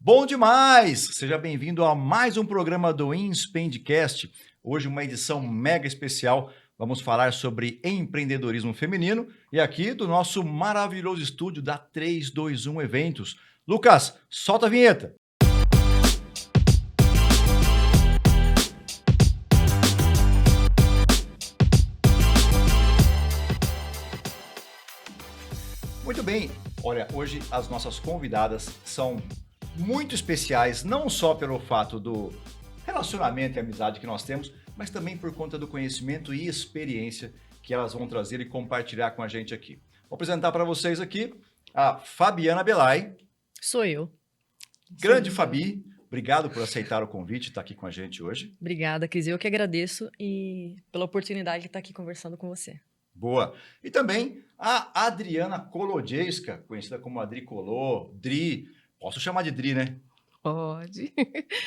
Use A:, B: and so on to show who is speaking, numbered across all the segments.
A: Bom demais! Seja bem-vindo a mais um programa do InSpendcast. Hoje uma edição mega especial. Vamos falar sobre empreendedorismo feminino e aqui do nosso maravilhoso estúdio da 321 Eventos. Lucas, solta a vinheta! Muito bem, olha, hoje as nossas convidadas são muito especiais, não só pelo fato do relacionamento e amizade que nós temos, mas também por conta do conhecimento e experiência que elas vão trazer e compartilhar com a gente aqui. Vou apresentar para vocês aqui a Fabiana Belay.
B: Sou eu.
A: Grande Fabi, obrigado por aceitar o convite e estar aqui com a gente hoje.
B: Obrigada, Cris. Eu que agradeço e pela oportunidade de estar aqui conversando com você.
A: Boa. E também a Adriana Kolodjejska, conhecida como Adri Colô, Dri. Posso chamar de Dri, né?
C: Pode,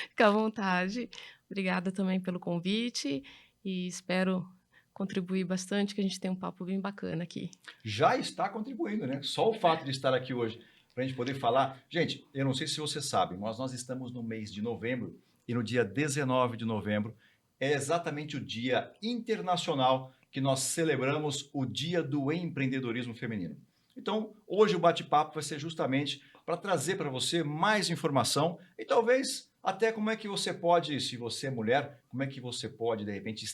C: fica à vontade. Obrigada também pelo convite e espero contribuir bastante, que a gente tem um papo bem bacana aqui.
A: Já está contribuindo, né? Só o fato de estar aqui hoje, para a gente poder falar. Gente, eu não sei se você sabe, mas nós estamos no mês de novembro e no dia 19 de novembro é exatamente o Dia Internacional que nós celebramos o Dia do Empreendedorismo Feminino. Então, hoje o bate-papo vai ser justamente para trazer para você mais informação e talvez até como é que você pode, se você é mulher, como é que você pode, de repente,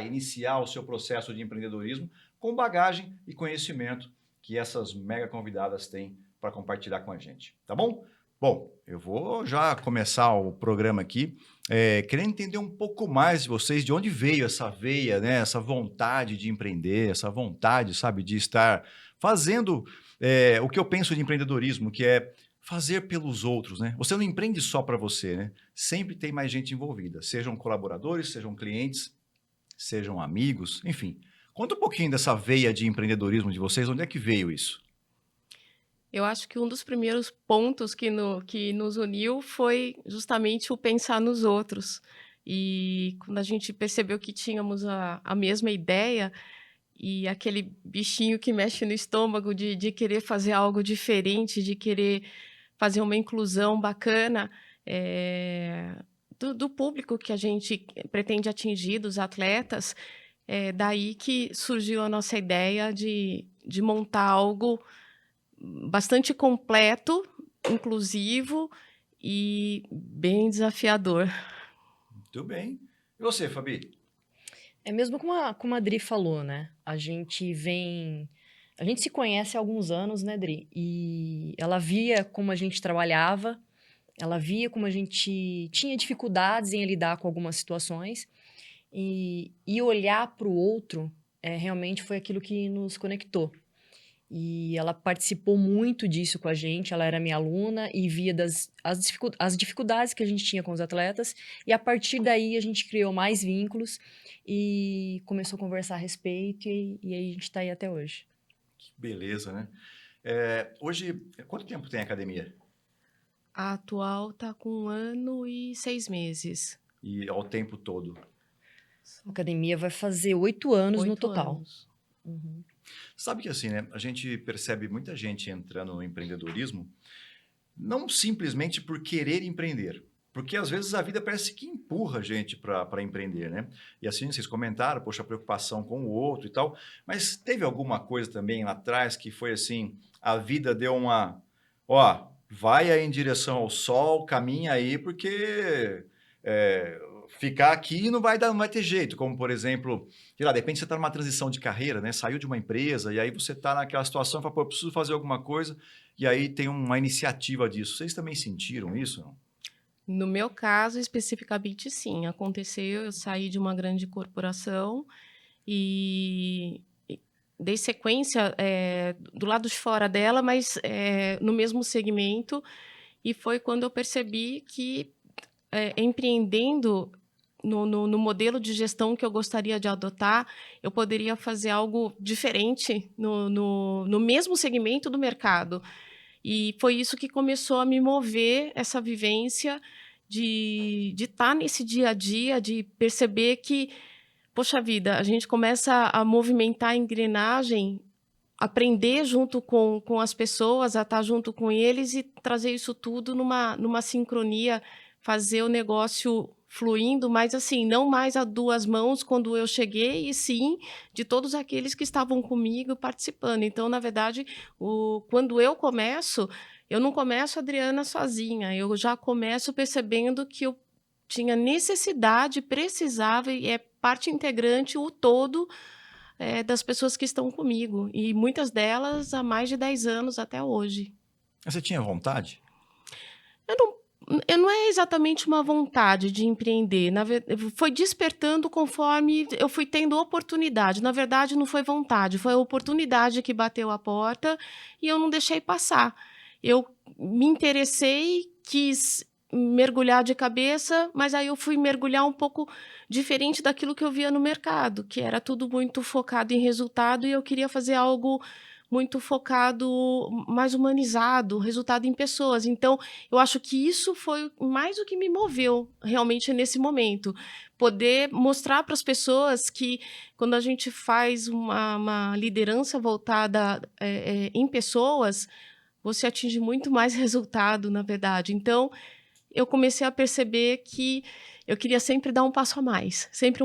A: iniciar o seu processo de empreendedorismo com bagagem e conhecimento que essas mega convidadas têm para compartilhar com a gente, tá bom? Bom, eu vou já começar o programa aqui, querendo entender um pouco mais de vocês, de onde veio essa veia, né, essa vontade de empreender, essa vontade, sabe, de estar fazendo o que eu penso de empreendedorismo, que é fazer pelos outros, né? Você não empreende só para você, né? Sempre tem mais gente envolvida, sejam colaboradores, sejam clientes, sejam amigos, enfim. Conta um pouquinho dessa veia de empreendedorismo de vocês, onde é que veio isso?
C: Eu acho que um dos primeiros pontos que nos uniu foi justamente o pensar nos outros. E quando a gente percebeu que tínhamos a mesma ideia e aquele bichinho que mexe no estômago de querer fazer algo diferente, de querer fazer uma inclusão bacana do público que a gente pretende atingir, dos atletas, daí que surgiu a nossa ideia de montar algo bastante completo, inclusivo e bem desafiador.
A: Muito bem. E você, Fabi?
B: É mesmo como a Dri falou, né? A gente se conhece há alguns anos, né, Dri? E ela via como a gente trabalhava, ela via como a gente tinha dificuldades em lidar com algumas situações e olhar para o outro realmente foi aquilo que nos conectou. E ela participou muito disso com a gente, ela era minha aluna e via as dificuldades que a gente tinha com os atletas. E a partir daí a gente criou mais vínculos e começou a conversar a respeito e aí a gente está aí até hoje.
A: Que beleza, né? Hoje, quanto tempo tem a academia?
C: A atual está com 1 ano e 6 meses.
A: E ao tempo todo?
B: A academia vai fazer 8 anos no total.
C: Uhum.
A: Sabe que assim, né? A gente percebe muita gente entrando no empreendedorismo não simplesmente por querer empreender, porque às vezes a vida parece que empurra a gente para empreender, né? E assim, vocês comentaram, poxa, a preocupação com o outro e tal, mas teve alguma coisa também lá atrás que foi assim, a vida deu uma, ó, vai aí em direção ao sol, caminha aí, porque ficar aqui não vai ter jeito, como por exemplo, sei lá, de repente você está numa transição de carreira, né? Saiu de uma empresa e aí você está naquela situação e fala, pô, eu preciso fazer alguma coisa e aí tem uma iniciativa disso. Vocês também sentiram isso?
C: No meu caso, especificamente, sim. Aconteceu, eu saí de uma grande corporação e dei sequência do lado de fora dela, mas no mesmo segmento. E foi quando eu percebi que empreendendo no modelo de gestão que eu gostaria de adotar, eu poderia fazer algo diferente no mesmo segmento do mercado. E foi isso que começou a me mover, essa vivência de estar nesse dia a dia, de perceber que, poxa vida, a gente começa a movimentar a engrenagem aprender junto com as pessoas, a estar junto com eles e trazer isso tudo numa sincronia, fazer o negócio fluindo, mas assim, não mais a duas mãos quando eu cheguei, e sim de todos aqueles que estavam comigo participando. Então, na verdade, quando eu começo, eu não começo, Adriana, sozinha, eu já começo percebendo que eu tinha necessidade, precisava, e é parte integrante, o todo das pessoas que estão comigo. E muitas delas há mais de 10 anos até hoje.
A: Você tinha vontade?
C: Não é exatamente uma vontade de empreender. Foi despertando conforme eu fui tendo oportunidade. Na verdade, não foi vontade, foi a oportunidade que bateu a porta e eu não deixei passar. Eu me interessei, quis mergulhar de cabeça, mas aí eu fui mergulhar um pouco diferente daquilo que eu via no mercado, que era tudo muito focado em resultado, e eu queria fazer algo muito focado, mais humanizado, resultado em pessoas. Então, eu acho que isso foi mais o que me moveu realmente nesse momento. Poder mostrar para as pessoas que, quando a gente faz uma liderança voltada em pessoas, você atinge muito mais resultado, na verdade. Então, eu comecei a perceber que eu queria sempre dar um passo a mais, sempre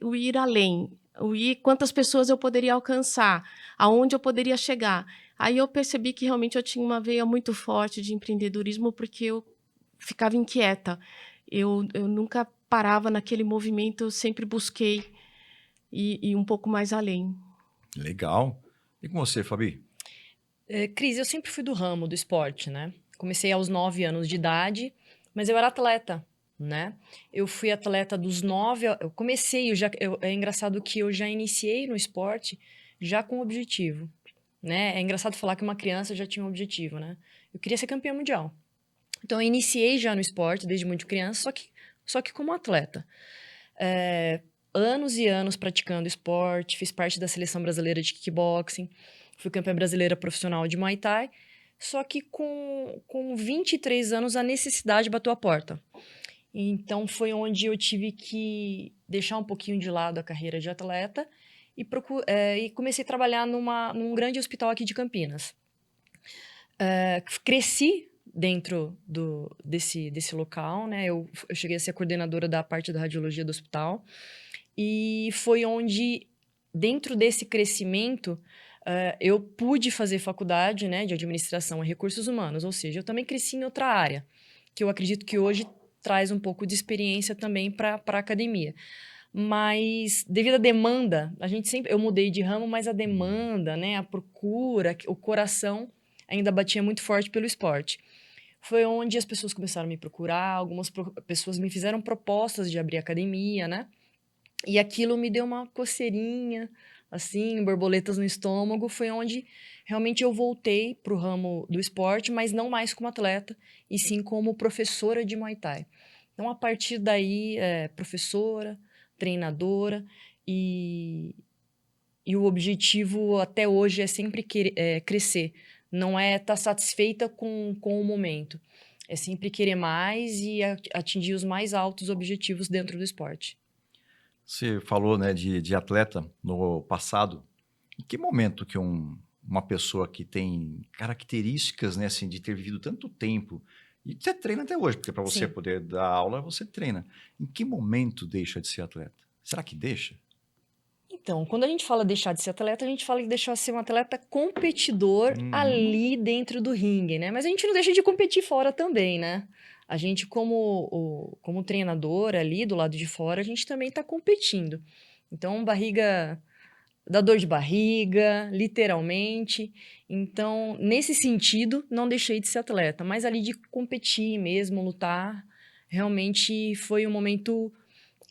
C: o ir além, o ir quantas pessoas eu poderia alcançar, aonde eu poderia chegar. Aí eu percebi que realmente eu tinha uma veia muito forte de empreendedorismo, porque eu ficava inquieta. Eu nunca parava naquele movimento, eu sempre busquei ir um pouco mais além.
A: Legal. E com você, Fabi?
B: Cris, eu sempre fui do ramo do esporte, né? Comecei aos 9 anos de idade, mas eu era atleta, né? Eu fui atleta dos 9, eu comecei, é engraçado que eu já iniciei no esporte já com objetivo, né? É engraçado falar que uma criança já tinha um objetivo, né? Eu queria ser campeã mundial. Então, eu iniciei já no esporte desde muito criança, só que como atleta. Anos e anos praticando esporte, fiz parte da seleção brasileira de kickboxing, fui campeã brasileira profissional de Muay Thai, só que com 23 anos a necessidade bateu a porta. Então foi onde eu tive que deixar um pouquinho de lado a carreira de atleta e comecei a trabalhar num grande hospital aqui de Campinas. Cresci dentro desse local, né? Eu cheguei a ser coordenadora da parte da radiologia do hospital. E foi onde, dentro desse crescimento, eu pude fazer faculdade, né, de administração e recursos humanos. Ou seja, eu também cresci em outra área, que eu acredito que hoje traz um pouco de experiência também para a academia. Mas, devido à demanda, eu mudei de ramo, mas a demanda, né, a procura, o coração ainda batia muito forte pelo esporte. Foi onde as pessoas começaram a me procurar, algumas pessoas me fizeram propostas de abrir academia, né? E aquilo me deu uma coceirinha, assim, borboletas no estômago. Foi onde realmente eu voltei para o ramo do esporte, mas não mais como atleta, e sim como professora de Muay Thai. Então, a partir daí, professora, treinadora, e o objetivo até hoje é sempre crescer. Não é estar satisfeita com o momento. É sempre querer mais e atingir os mais altos objetivos dentro do esporte.
A: Você falou, né, de atleta no passado. Em que momento que uma pessoa que tem características, né, assim, de ter vivido tanto tempo, e você treina até hoje, porque para você
B: Sim.
A: poder dar aula, você treina. Em que momento deixa de ser atleta? Será que deixa?
B: Então, quando a gente fala deixar de ser atleta, a gente fala de deixar de ser um atleta competidor ali dentro do ringue, né? Mas a gente não deixa de competir fora também, né? A gente, como treinador ali do lado de fora, a gente também está competindo. Então, dá dor de barriga, literalmente. Então, nesse sentido, não deixei de ser atleta, mas ali de competir mesmo, lutar, realmente foi um momento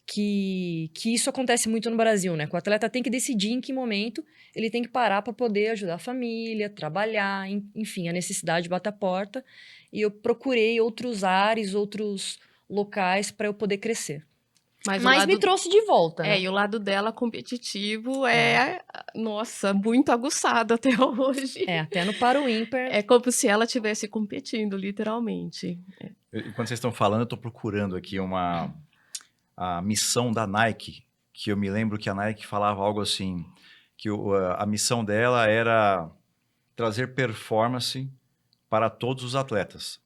B: que isso acontece muito no Brasil, né? Que o atleta tem que decidir em que momento ele tem que parar para poder ajudar a família, trabalhar, enfim, a necessidade bate a porta. E eu procurei outros ares, outros locais para eu poder crescer. Mas me trouxe de volta, né?
C: E o lado dela competitivo nossa, muito aguçado até hoje.
B: Até no Paro Ímpar.
C: É como se ela estivesse competindo, literalmente.
A: Quando vocês estão falando, eu estou procurando aqui a missão da Nike, que eu me lembro que a Nike falava algo assim, que a missão dela era trazer performance para todos os atletas.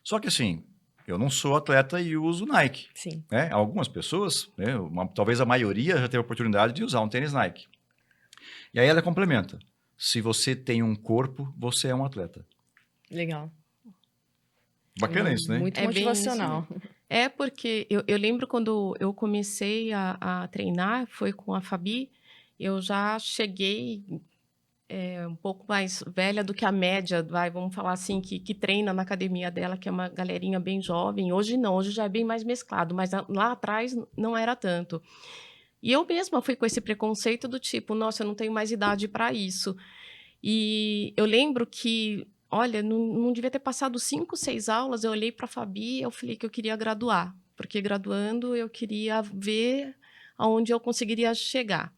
A: Só que assim, eu não sou atleta e uso Nike,
B: Sim.
A: né? Algumas pessoas, né, talvez a maioria já teve a oportunidade de usar um tênis Nike. E aí ela complementa. Se você tem um corpo, você é um atleta.
B: Legal.
A: Bacana isso, né?
B: Muito
C: É bem isso
B: motivacional.
C: É porque eu lembro quando eu comecei a treinar, foi com a Fabi, eu já cheguei um pouco mais velha do que a média, vamos falar assim, que treina na academia dela, que é uma galerinha bem jovem. Hoje não, hoje já é bem mais mesclado, mas lá atrás não era tanto. E eu mesma fui com esse preconceito do tipo, nossa, eu não tenho mais idade para isso. E eu lembro que, olha, não devia ter passado 5, 6 aulas, eu olhei para a Fabi e eu falei que eu queria graduar, porque graduando eu queria ver aonde eu conseguiria chegar.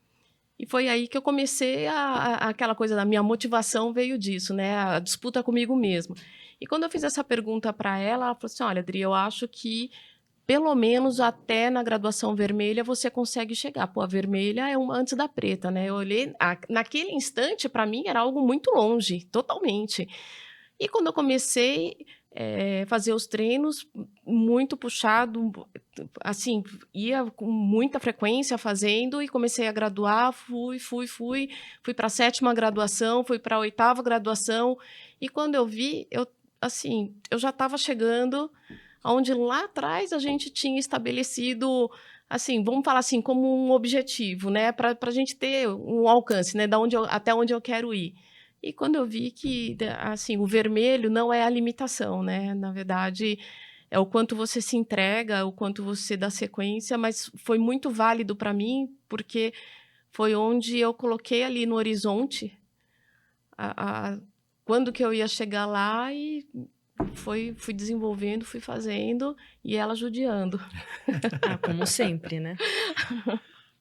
C: E foi aí que eu comecei aquela coisa da minha motivação veio disso, né? A disputa comigo mesma. E quando eu fiz essa pergunta para ela falou assim: olha, Adri, eu acho que pelo menos até na graduação vermelha você consegue chegar. Pô, a vermelha é uma antes da preta, né? Eu olhei, naquele instante, para mim, era algo muito longe, totalmente. E quando eu comecei fazer os treinos, muito puxado, assim, ia com muita frequência fazendo e comecei a graduar, fui para a 7ª graduação, fui para a 8ª graduação, e quando eu vi, assim, eu já estava chegando onde lá atrás a gente tinha estabelecido, assim, vamos falar assim, como um objetivo, né, para a gente ter um alcance, né, até onde eu quero ir. E quando eu vi que, assim, o vermelho não é a limitação, né? Na verdade, é o quanto você se entrega, o quanto você dá sequência, mas foi muito válido para mim, porque foi onde eu coloquei ali no horizonte quando que eu ia chegar lá e fui desenvolvendo, fui fazendo e ela judiando.
B: Ah, como sempre, né?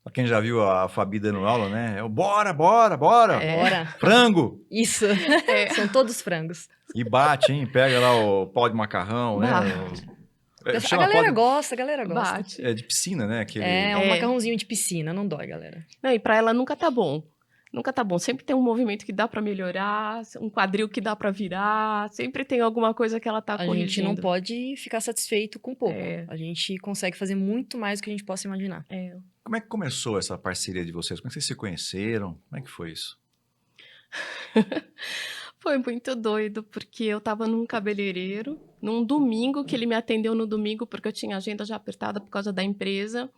A: Pra quem já viu a Fabi dando aula, né? É o bora, bora, bora!
B: Bora.
A: Frango!
B: Isso. São todos frangos.
A: E bate, hein? Pega lá o pau de macarrão, né?
B: A
A: Chama pau
B: galera gosta, a galera gosta.
C: Bate.
A: É de piscina, né? Aquele...
B: É um macarrãozinho de piscina, não dói, galera.
C: Não, e para ela nunca tá bom. Nunca tá bom. Sempre tem um movimento que dá para melhorar, um quadril que dá para virar, sempre tem alguma coisa que ela tá
B: A
C: corrigindo.
B: gente não pode ficar satisfeito com pouco.
C: É.
B: A gente consegue fazer muito mais do que a gente possa imaginar.
A: Como é que começou essa parceria de vocês? Como é que vocês se conheceram? Como é que foi isso?
C: Foi muito doido, porque eu estava num cabeleireiro, num domingo, que ele me atendeu no domingo, porque eu tinha agenda já apertada por causa da empresa.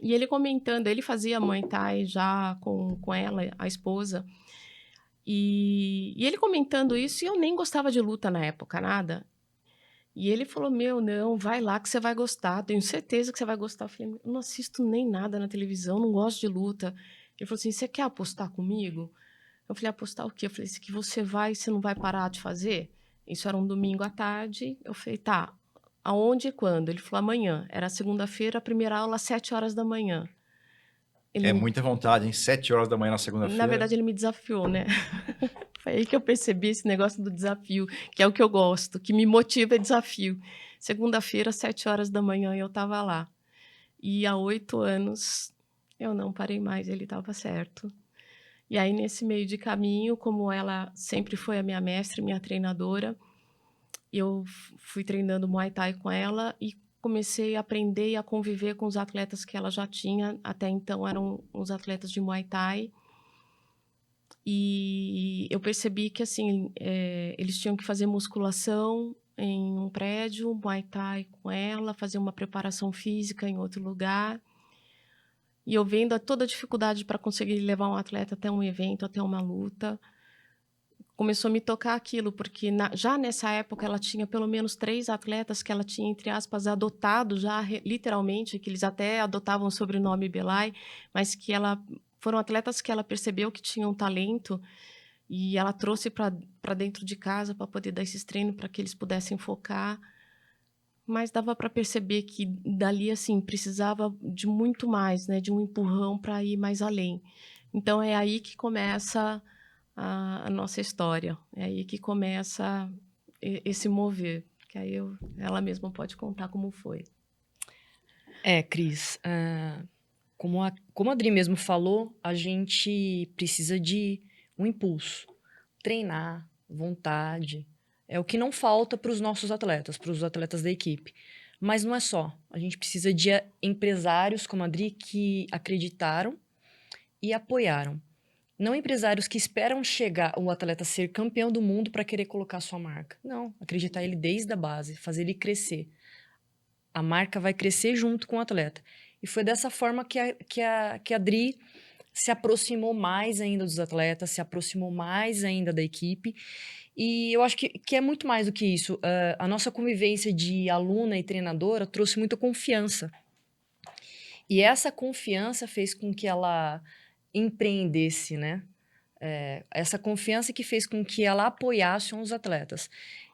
C: E ele comentando, ele fazia Muay Thai já com ela, a esposa. E ele comentando isso, e eu nem gostava de luta na época, nada. E ele falou, não, vai lá que você vai gostar, tenho certeza que você vai gostar. Eu falei, eu não assisto nem nada na televisão, não gosto de luta. Ele falou assim, você quer apostar comigo? Eu falei, apostar o quê? Eu falei, se que você não vai parar de fazer? Isso era um domingo à tarde. Eu falei, tá, aonde e quando? Ele falou, amanhã. Era segunda-feira, a primeira aula às 7 horas da manhã.
A: É muita vontade, hein? 7 horas da manhã na segunda-feira.
C: Na verdade, ele me desafiou, né? Foi aí que eu percebi esse negócio do desafio, que é o que eu gosto, que me motiva é desafio. Segunda-feira, 7 horas da manhã, eu estava lá. E há 8 anos, eu não parei mais, ele estava certo. E aí, nesse meio de caminho, como ela sempre foi a minha mestre, minha treinadora, eu fui treinando Muay Thai com ela e comecei a aprender e a conviver com os atletas que ela já tinha. Até então, eram os atletas de Muay Thai. E eu percebi que, assim, eles tinham que fazer musculação em um prédio, Muay Thai com ela, fazer uma preparação física em outro lugar. E eu vendo toda a dificuldade para conseguir levar um atleta até um evento, até uma luta, começou a me tocar aquilo, porque já nessa época ela tinha pelo menos 3 atletas que ela tinha, entre aspas, adotado já, literalmente, que eles até adotavam o sobrenome Belay, mas que foram atletas que ela percebeu que tinham talento e ela trouxe para dentro de casa para poder dar esses treinos para que eles pudessem focar. Mas dava para perceber que dali, assim, precisava de muito mais, né? De um empurrão para ir mais além. Então, é aí que começa a nossa história. É aí que começa esse mover. Que aí ela mesma pode contar como foi.
B: Cris, como a Adri mesmo falou, a gente precisa de um impulso. Treinar, vontade. É o que não falta para os nossos atletas, para os atletas da equipe. Mas não é só. A gente precisa de empresários como a Adri que acreditaram e apoiaram. Não empresários que esperam chegar o atleta ser campeão do mundo para querer colocar sua marca. Não, acreditar ele desde a base, fazer ele crescer. A marca vai crescer junto com o atleta. E foi dessa forma que a Dri se aproximou mais ainda dos atletas, se aproximou mais ainda da equipe. E eu acho que é muito mais do que isso. A nossa convivência de aluna e treinadora trouxe muita confiança. E essa confiança fez com que ela empreendesse, né? Essa confiança que fez com que ela apoiasse os atletas.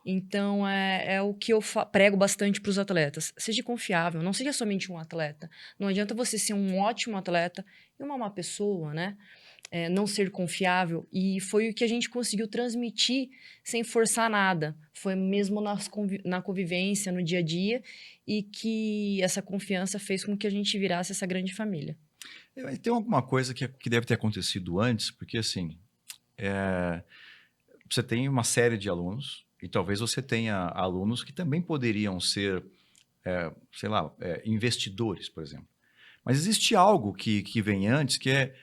B: Então, é o que eu prego bastante para os atletas. Seja confiável, não seja somente um atleta. Não adianta você ser um ótimo atleta e uma má pessoa, né? Não ser confiável. E foi o que a gente conseguiu transmitir sem forçar nada. Foi mesmo na convivência, no dia a dia, e que essa confiança fez com que a gente virasse essa grande família.
A: Tem alguma coisa que deve ter acontecido antes, porque assim, você tem uma série de alunos e talvez você tenha alunos que também poderiam ser, sei lá, investidores, por exemplo. Mas existe algo que vem antes, que é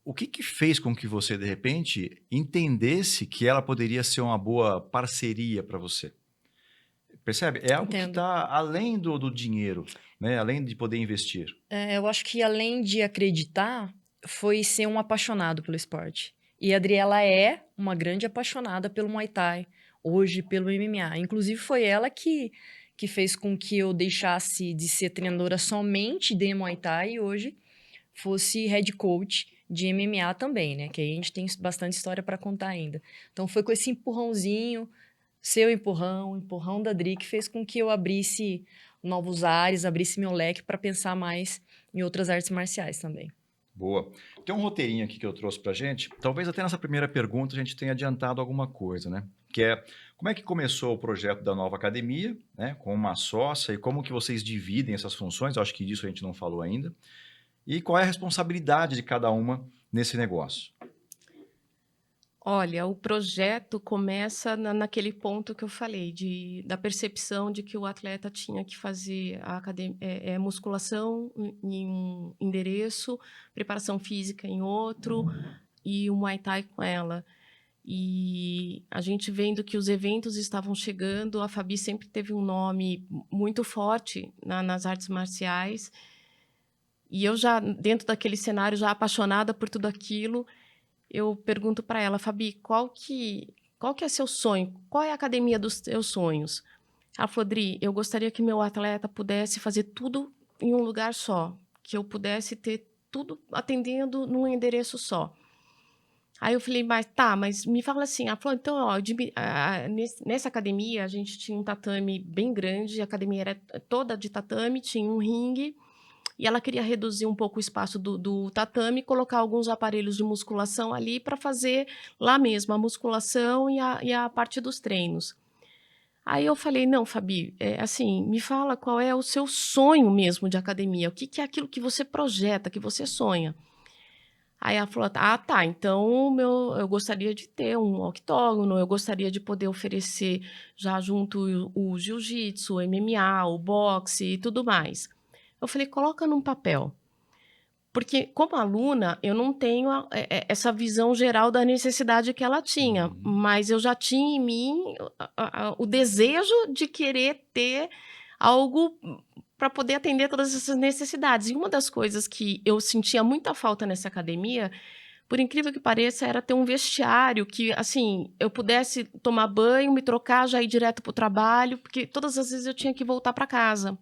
A: o que fez com que você, de repente, entendesse que ela poderia ser uma boa parceria para você? Percebe? É algo que
B: Entendo.
A: está além do dinheiro, né? Além de poder investir.
B: Eu acho que além de acreditar, foi ser um apaixonado pelo esporte. E a Adriela é uma grande apaixonada pelo Muay Thai, hoje pelo MMA. Inclusive foi ela que fez com que eu deixasse de ser treinadora somente de Muay Thai e hoje fosse head coach de MMA também, né? Que aí a gente tem bastante história para contar ainda. Então foi com esse empurrãozinho, seu empurrão, o empurrão da Dri, que fez com que eu abrisse novos ares, abrisse meu leque para pensar mais em outras artes marciais também.
A: Boa. Tem um roteirinho aqui que eu trouxe pra gente. Talvez até nessa primeira pergunta a gente tenha adiantado alguma coisa, né? Que é como é que começou o projeto da nova academia, né? Com uma sócia e como que vocês dividem essas funções? Eu acho que disso a gente não falou ainda. E qual é a responsabilidade de cada uma nesse negócio?
C: Olha, o projeto começa naquele ponto que eu falei, da percepção de que o atleta tinha que fazer musculação em um endereço, preparação física em outro e o Muay Thai com ela. E a gente vendo que os eventos estavam chegando, a Fabi sempre teve um nome muito forte nas artes marciais. E eu já, dentro daquele cenário, já apaixonada por tudo aquilo, eu pergunto para ela, Fabi, qual que é seu sonho? Qual é a academia dos seus sonhos? Ela falou, Dri, eu gostaria que meu atleta pudesse fazer tudo em um lugar só, que eu pudesse ter tudo atendendo num endereço só. Aí eu falei, mas me fala assim. Ela falou, então, ó, nessa academia a gente tinha um tatame bem grande, a academia era toda de tatame, tinha um ringue, e ela queria reduzir um pouco o espaço do tatame e colocar alguns aparelhos de musculação ali para fazer lá mesmo a musculação e a parte dos treinos. Aí eu falei, não, Fabi, assim, me fala qual é o seu sonho mesmo de academia, o que é aquilo que você projeta, que você sonha. Aí ela falou, tá, então eu gostaria de ter um octógono, eu gostaria de poder oferecer já junto o jiu-jitsu, o MMA, o boxe e tudo mais. Eu falei, coloca num papel. Porque, como aluna, eu não tenho essa visão geral da necessidade que ela tinha, mas eu já tinha em mim o desejo de querer ter algo para poder atender todas essas necessidades. E uma das coisas que eu sentia muita falta nessa academia, por incrível que pareça, era ter um vestiário que, assim, eu pudesse tomar banho, me trocar, já ir direto para o trabalho, porque todas as vezes eu tinha que voltar para casa.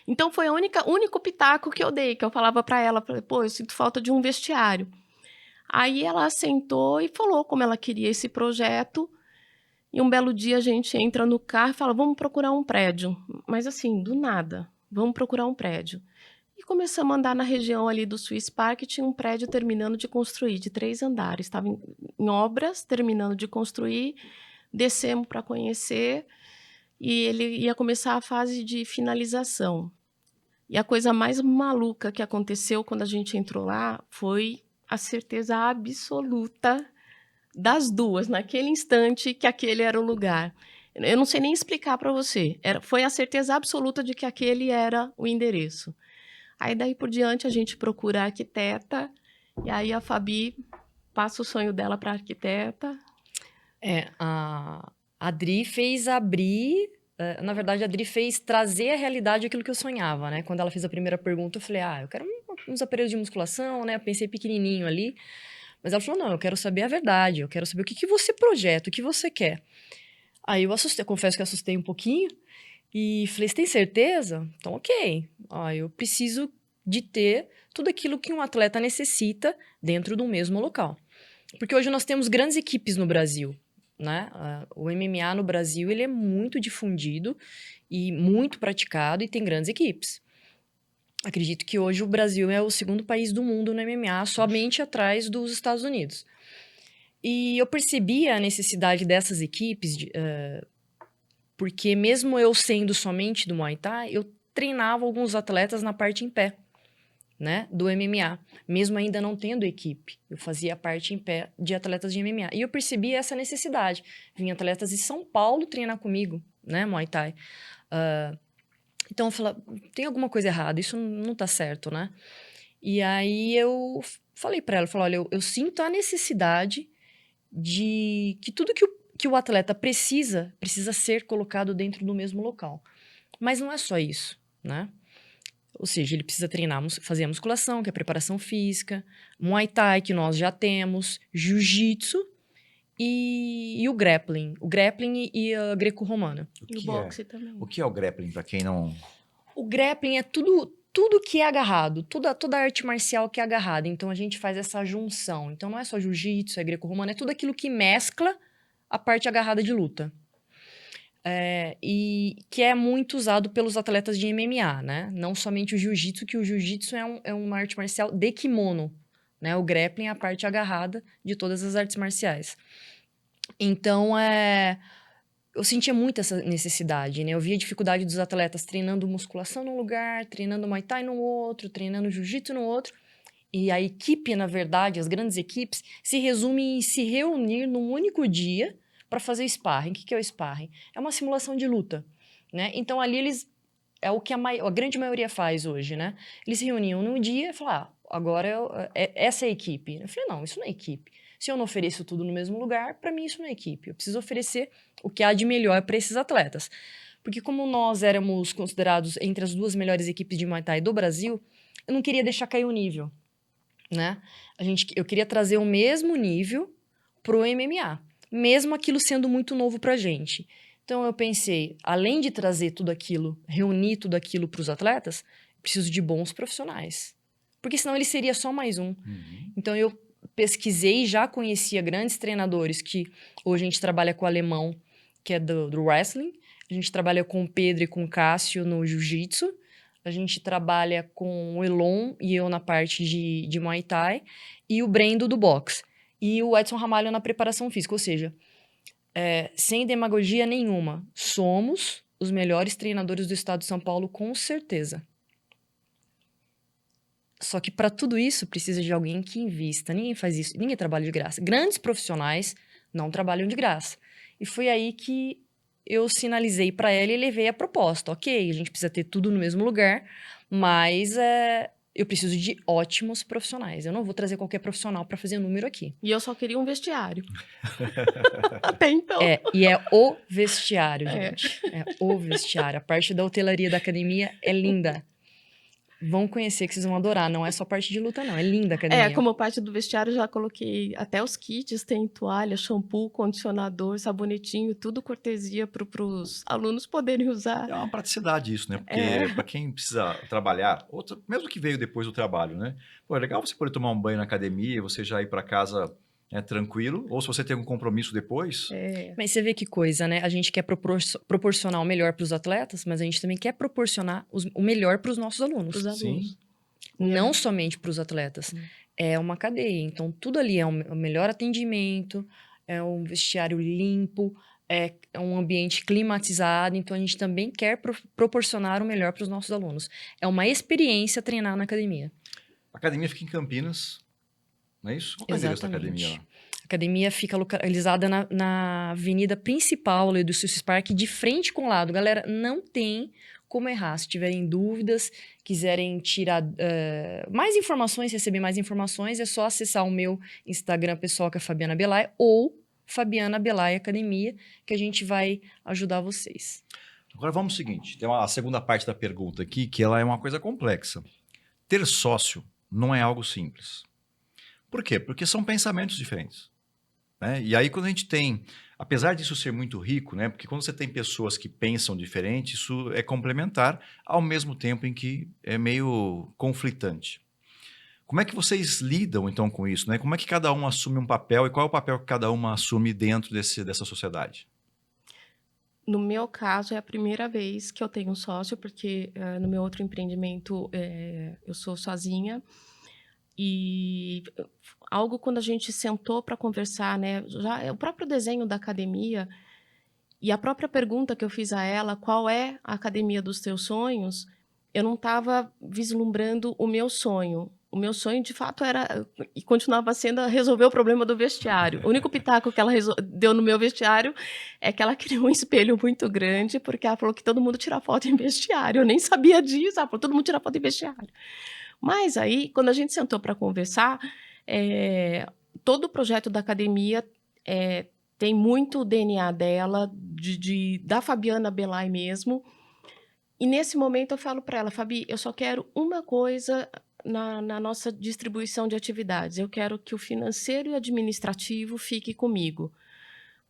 C: Então, foi o único pitaco que eu dei, que eu falava para ela, pô, eu sinto falta de um vestiário. Aí ela sentou e falou como ela queria esse projeto, e um belo dia a gente entra no carro e fala, vamos procurar um prédio. Mas assim, do nada, vamos procurar um prédio. E começamos a andar na região ali do Swiss Park, tinha um prédio terminando de construir, de 3 andares. Estava em obras, terminando de construir, descemos para conhecer, e ele ia começar a fase de finalização. E a coisa mais maluca que aconteceu quando a gente entrou lá foi a certeza absoluta das duas, naquele instante, que aquele era o lugar. Eu não sei nem explicar para você. Foi a certeza absoluta de que aquele era o endereço. Aí, daí por diante, a gente procura a arquiteta, e aí a Fabi passa o sonho dela para a arquiteta.
B: A Dri fez abrir... na verdade, a Dri fez trazer à realidade aquilo que eu sonhava, né? Quando ela fez a primeira pergunta, eu falei, eu quero uns aparelhos de musculação, né? Eu pensei pequenininho ali. Mas ela falou, não, eu quero saber a verdade, eu quero saber o que você projeta, o que você quer. Aí eu assustei, confesso que assustei um pouquinho e falei, você tem certeza? Então, ok. Eu preciso de ter tudo aquilo que um atleta necessita dentro do mesmo local. Porque hoje nós temos grandes equipes no Brasil, né? O MMA no Brasil, ele é muito difundido e muito praticado e tem grandes equipes. Acredito que hoje o Brasil é o segundo país do mundo no MMA, somente atrás dos Estados Unidos. E eu percebi a necessidade dessas equipes, porque mesmo eu sendo somente do Muay Thai, eu treinava alguns atletas na parte em pé, né, do MMA, mesmo ainda não tendo equipe. Eu fazia a parte em pé de atletas de MMA. E eu percebi essa necessidade. Vinha atletas de São Paulo treinar comigo, né, Muay Thai. Então eu falei, tem alguma coisa errada, isso não tá certo, né? E aí eu falei pra ela, olha, eu sinto a necessidade de que tudo que o atleta precisa ser colocado dentro do mesmo local. Mas não é só isso, né? Ou seja, ele precisa treinar, fazer a musculação, que é a preparação física, Muay Thai, que nós já temos, Jiu-Jitsu e o grappling. O grappling e a greco-romana.
C: E o boxe também.
A: O que é o grappling, para quem não...
B: O grappling é tudo que é agarrado, toda arte marcial que é agarrada. Então, a gente faz essa junção. Então, não é só jiu-jitsu, é greco-romano, é tudo aquilo que mescla a parte agarrada de luta. E que é muito usado pelos atletas de MMA, né? Não somente o jiu-jitsu, que o jiu-jitsu é uma arte marcial de kimono, né? O grappling é a parte agarrada de todas as artes marciais. Então, eu sentia muito essa necessidade, né? Eu via a dificuldade dos atletas treinando musculação num lugar, treinando Muay Thai no outro, treinando Jiu-Jitsu no outro. E a equipe, na verdade, as grandes equipes, se resumem em se reunir num único dia para fazer sparring. O que é o sparring? É uma simulação de luta, né? Então, ali é o que a grande maioria faz hoje, né? Eles se reuniam num dia e falavam, agora essa é a equipe. Eu falei, não, isso não é equipe. Se eu não ofereço tudo no mesmo lugar, para mim isso não é equipe. Eu preciso oferecer o que há de melhor para esses atletas. Porque como nós éramos considerados entre as duas melhores equipes de Muay Thai do Brasil, eu não queria deixar cair o nível, né? Eu queria trazer o mesmo nível pro MMA, mesmo aquilo sendo muito novo pra gente. Então eu pensei, além de trazer tudo aquilo, reunir tudo aquilo para os atletas, preciso de bons profissionais. Porque senão ele seria só mais um. Então eu pesquisei e já conhecia grandes treinadores que hoje a gente trabalha com o alemão, que é do wrestling. A gente trabalha com o Pedro e com o Cássio no jiu-jitsu. A gente trabalha com o Elon e eu na parte de Muay Thai. E o Brendo do boxe. E o Edson Ramalho na preparação física. Ou seja, sem demagogia nenhuma, somos os melhores treinadores do estado de São Paulo, com certeza. Só que para tudo isso precisa de alguém que invista. Ninguém faz isso, ninguém trabalha de graça. Grandes profissionais não trabalham de graça. E foi aí que eu sinalizei para ela e levei a proposta. Ok, a gente precisa ter tudo no mesmo lugar, mas eu preciso de ótimos profissionais. Eu não vou trazer qualquer profissional para fazer número aqui.
C: E eu só queria um vestiário. Até então.
B: E é o vestiário, gente. É o vestiário. A parte da hotelaria da academia é linda. Vão conhecer que vocês vão adorar. Não é só parte de luta, não. É linda a academia.
C: Como parte do vestiário, já coloquei até os kits. Tem toalha, shampoo, condicionador, sabonetinho. Tudo cortesia para os alunos poderem usar.
A: É uma praticidade isso, né? Porque para quem precisa trabalhar, mesmo que veio depois do trabalho, né? Pô, é legal você poder tomar um banho na academia, você já ir para casa tranquilo. Ou se você tem um compromisso depois...
B: Mas você vê que coisa, né? A gente quer proporcionar o melhor para os atletas, mas a gente também quer proporcionar o melhor para os nossos alunos.
C: Os alunos.
A: Sim.
B: Não somente para os atletas. É uma cadeia. Então, tudo ali é o melhor atendimento, é um vestiário limpo, é um ambiente climatizado, então a gente também quer proporcionar o melhor para os nossos alunos. É uma experiência treinar na academia.
A: A academia fica em Campinas, não é isso? Qual é o endereço da academia
B: Exatamente.
A: lá?
B: A academia fica localizada na avenida principal ali do Silcis Park, de frente com o lado. Galera, não tem como errar. Se tiverem dúvidas, quiserem tirar mais informações, receber mais informações, é só acessar o meu Instagram pessoal, que é Fabiana Belay, ou Fabiana Belay Academia, que a gente vai ajudar vocês.
A: Agora vamos ao seguinte, tem a segunda parte da pergunta aqui, que ela é uma coisa complexa. Ter sócio não é algo simples. Por quê? Porque são pensamentos diferentes. Né? E aí quando a gente tem, apesar disso ser muito rico, né? Porque quando você tem pessoas que pensam diferente, isso é complementar, ao mesmo tempo em que é meio conflitante. Como é que vocês lidam então com isso? Né? Como é que cada um assume um papel e qual é o papel que cada um assume dentro dessa sociedade?
C: No meu caso, é a primeira vez que eu tenho um sócio, porque no meu outro empreendimento eu sou sozinha. E algo quando a gente sentou para conversar, né? Já o próprio desenho da academia e a própria pergunta que eu fiz a ela, qual é a academia dos teus sonhos? Eu não estava vislumbrando o meu sonho. O meu sonho, de fato, era e continuava sendo resolver o problema do vestiário. O único pitaco que ela deu no meu vestiário é que ela criou um espelho muito grande, porque ela falou que todo mundo tira foto em vestiário. Eu nem sabia disso. Ela falou, todo mundo tira foto em vestiário. Mas aí, quando a gente sentou para conversar, todo o projeto da academia tem muito o DNA dela, da Fabiana Belay mesmo. E nesse momento eu falo para ela, Fabi, eu só quero uma coisa na nossa distribuição de atividades. Eu quero que o financeiro e administrativo fique comigo.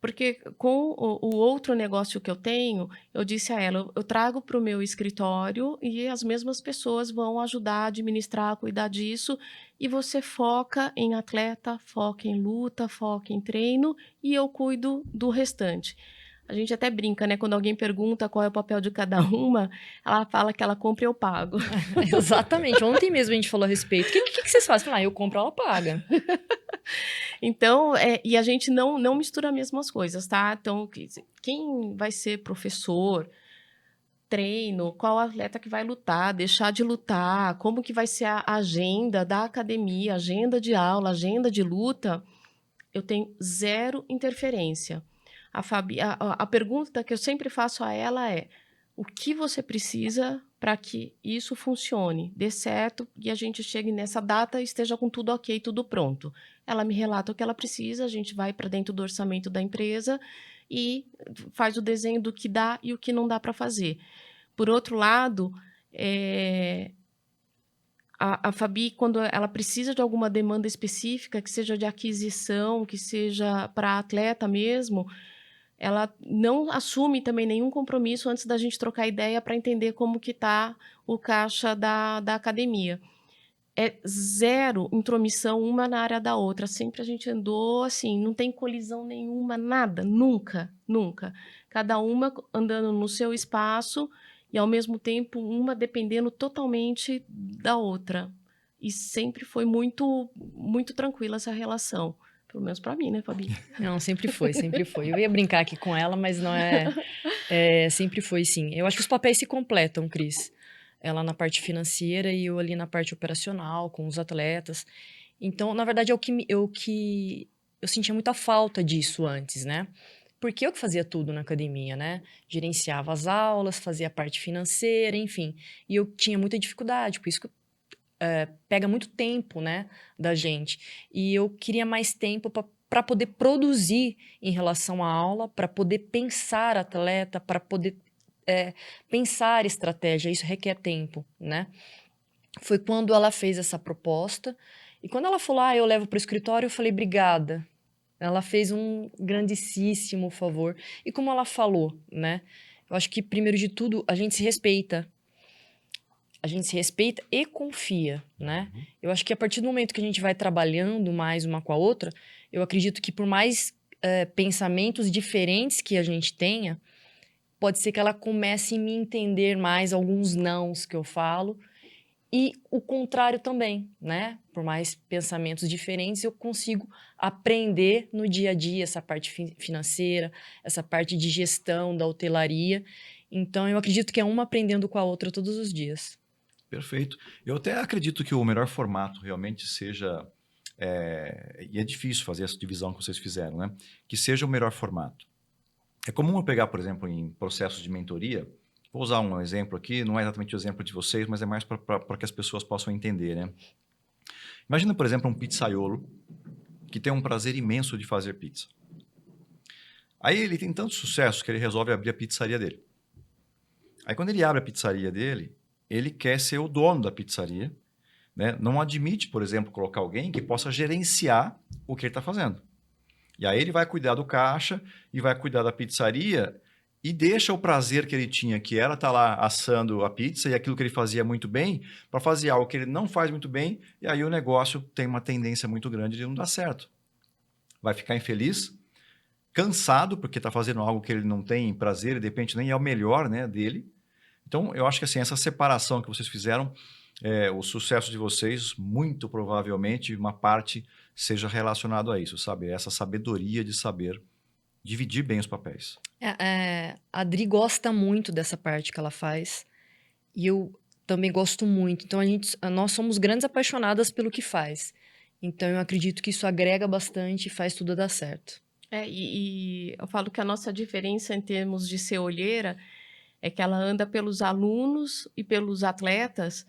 C: Porque com o outro negócio que eu tenho, eu disse a ela, eu trago para o meu escritório e as mesmas pessoas vão ajudar a administrar, a cuidar disso, e você foca em atleta, foca em luta, foca em treino, e eu cuido do restante. A gente até brinca, né? Quando alguém pergunta qual é o papel de cada uma, ela fala que ela compra e eu pago.
B: Exatamente. Ontem mesmo a gente falou a respeito. O que vocês fazem? Eu compro, ela paga.
C: Então, e a gente não mistura as mesmas coisas, tá? Então, quem vai ser professor, treino, qual atleta que vai lutar, deixar de lutar, como que vai ser a agenda da academia, agenda de aula, agenda de luta, eu tenho zero interferência. A pergunta que eu sempre faço a ela é: o que você precisa para que isso funcione, dê certo e a gente chegue nessa data e esteja com tudo ok, tudo pronto? Ela me relata o que ela precisa, a gente vai para dentro do orçamento da empresa e faz o desenho do que dá e o que não dá para fazer. Por outro lado, a Fabi, quando ela precisa de alguma demanda específica, que seja de aquisição, que seja para atleta mesmo, ela não assume também nenhum compromisso antes da gente trocar ideia para entender como que está o caixa da academia. É zero intromissão uma na área da outra. Sempre a gente andou assim, não tem colisão nenhuma, nada, nunca, nunca. Cada uma andando no seu espaço e, ao mesmo tempo, uma dependendo totalmente da outra. E sempre foi muito, muito tranquila essa relação. Pelo menos para mim, né, Fabi?
B: Não, sempre foi, sempre foi. Eu ia brincar aqui com ela, mas não sempre foi, sim. Eu acho que os papéis se completam, Cris. Ela na parte financeira e eu ali na parte operacional, com os atletas. Então, na verdade, é o que eu sentia muita falta disso antes, né? Porque eu que fazia tudo na academia, né? Gerenciava as aulas, fazia a parte financeira, enfim. E eu tinha muita dificuldade, por isso que pega muito tempo, né, da gente. E eu queria mais tempo para poder produzir em relação à aula, para poder pensar atleta, para poder pensar estratégia. Isso requer tempo, né? Foi quando ela fez essa proposta. E quando ela falou, eu levo para o escritório, eu falei, obrigada. Ela fez um grandíssimo favor. E como ela falou, né? Eu acho que, primeiro de tudo, a gente se respeita. A gente se respeita e confia, né? Eu acho que a partir do momento que a gente vai trabalhando mais uma com a outra, eu acredito que por mais pensamentos diferentes que a gente tenha, pode ser que ela comece a me entender mais alguns nãos que eu falo E o contrário também, né? Por mais pensamentos diferentes, eu consigo aprender no dia a dia essa parte financeira, essa parte de gestão da hotelaria. Então, eu acredito que é uma aprendendo com a outra todos os dias.
A: Perfeito. Eu até acredito que o melhor formato realmente seja, e é difícil fazer essa divisão que vocês fizeram, né? Que seja o melhor formato. É comum eu pegar, por exemplo, em processos de mentoria, vou usar um exemplo aqui, não é exatamente o exemplo de vocês, mas é mais para que as pessoas possam entender, né? Imagina, por exemplo, um pizzaiolo que tem um prazer imenso de fazer pizza. Aí ele tem tanto sucesso que ele resolve abrir a pizzaria dele. Aí quando ele abre a pizzaria dele, ele quer ser o dono da pizzaria, né? Não admite, por exemplo, colocar alguém que possa gerenciar o que ele está fazendo. E aí ele vai cuidar do caixa e vai cuidar da pizzaria e deixa o prazer que ele tinha, que era estar lá assando a pizza e aquilo que ele fazia muito bem, para fazer algo que ele não faz muito bem, e aí o negócio tem uma tendência muito grande de não dar certo. Vai ficar infeliz, cansado, porque está fazendo algo que ele não tem prazer e de repente nem é o melhor, né, dele. Então, eu acho que assim, essa separação que vocês fizeram, o sucesso de vocês, muito provavelmente, uma parte seja relacionado a isso, sabe? Essa sabedoria de saber dividir bem os papéis.
B: A Adri gosta muito dessa parte que ela faz e eu também gosto muito. Então, nós somos grandes apaixonadas pelo que faz. Então, eu acredito que isso agrega bastante e faz tudo dar certo.
C: E eu falo que a nossa diferença em termos de ser olheira é que ela anda pelos alunos e pelos atletas,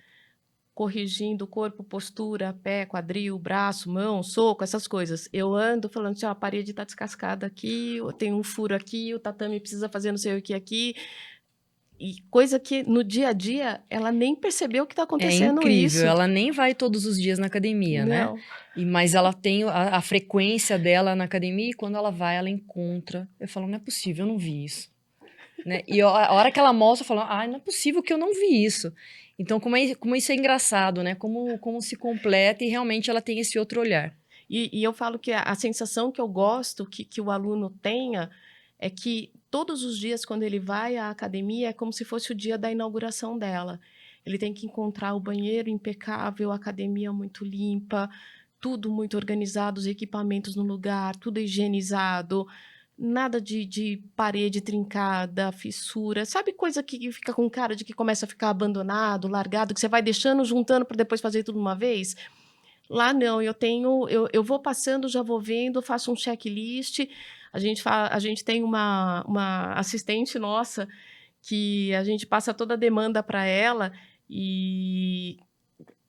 C: corrigindo corpo, postura, pé, quadril, braço, mão, soco, essas coisas. Eu ando falando assim, ó, a parede está descascada aqui, tem um furo aqui, o tatame precisa fazer não sei o que aqui. E coisa que no dia a dia ela nem percebeu que está
B: É
C: acontecendo
B: incrível,
C: isso.
B: ela nem vai todos os dias na academia, né?
C: Não.
B: Mas ela tem a frequência dela na academia e quando ela vai, ela encontra. Eu falo, não é possível, eu não vi isso. Né? E a hora que ela mostra, eu falo, não é possível que eu não vi isso. Então, como isso é engraçado, né? Como se completa e realmente ela tem esse outro olhar.
C: E eu falo que a sensação que eu gosto que o aluno tenha é que todos os dias, quando ele vai à academia, é como se fosse o dia da inauguração dela. Ele tem que encontrar o banheiro impecável, a academia muito limpa, tudo muito organizado, os equipamentos no lugar, tudo higienizado, nada de parede trincada, fissura. Sabe coisa que fica com cara de que começa a ficar abandonado, largado, que você vai deixando, juntando para depois fazer tudo uma vez? Lá não, eu vou passando, já vou vendo, faço um checklist. A gente tem uma assistente nossa que a gente passa toda a demanda para ela e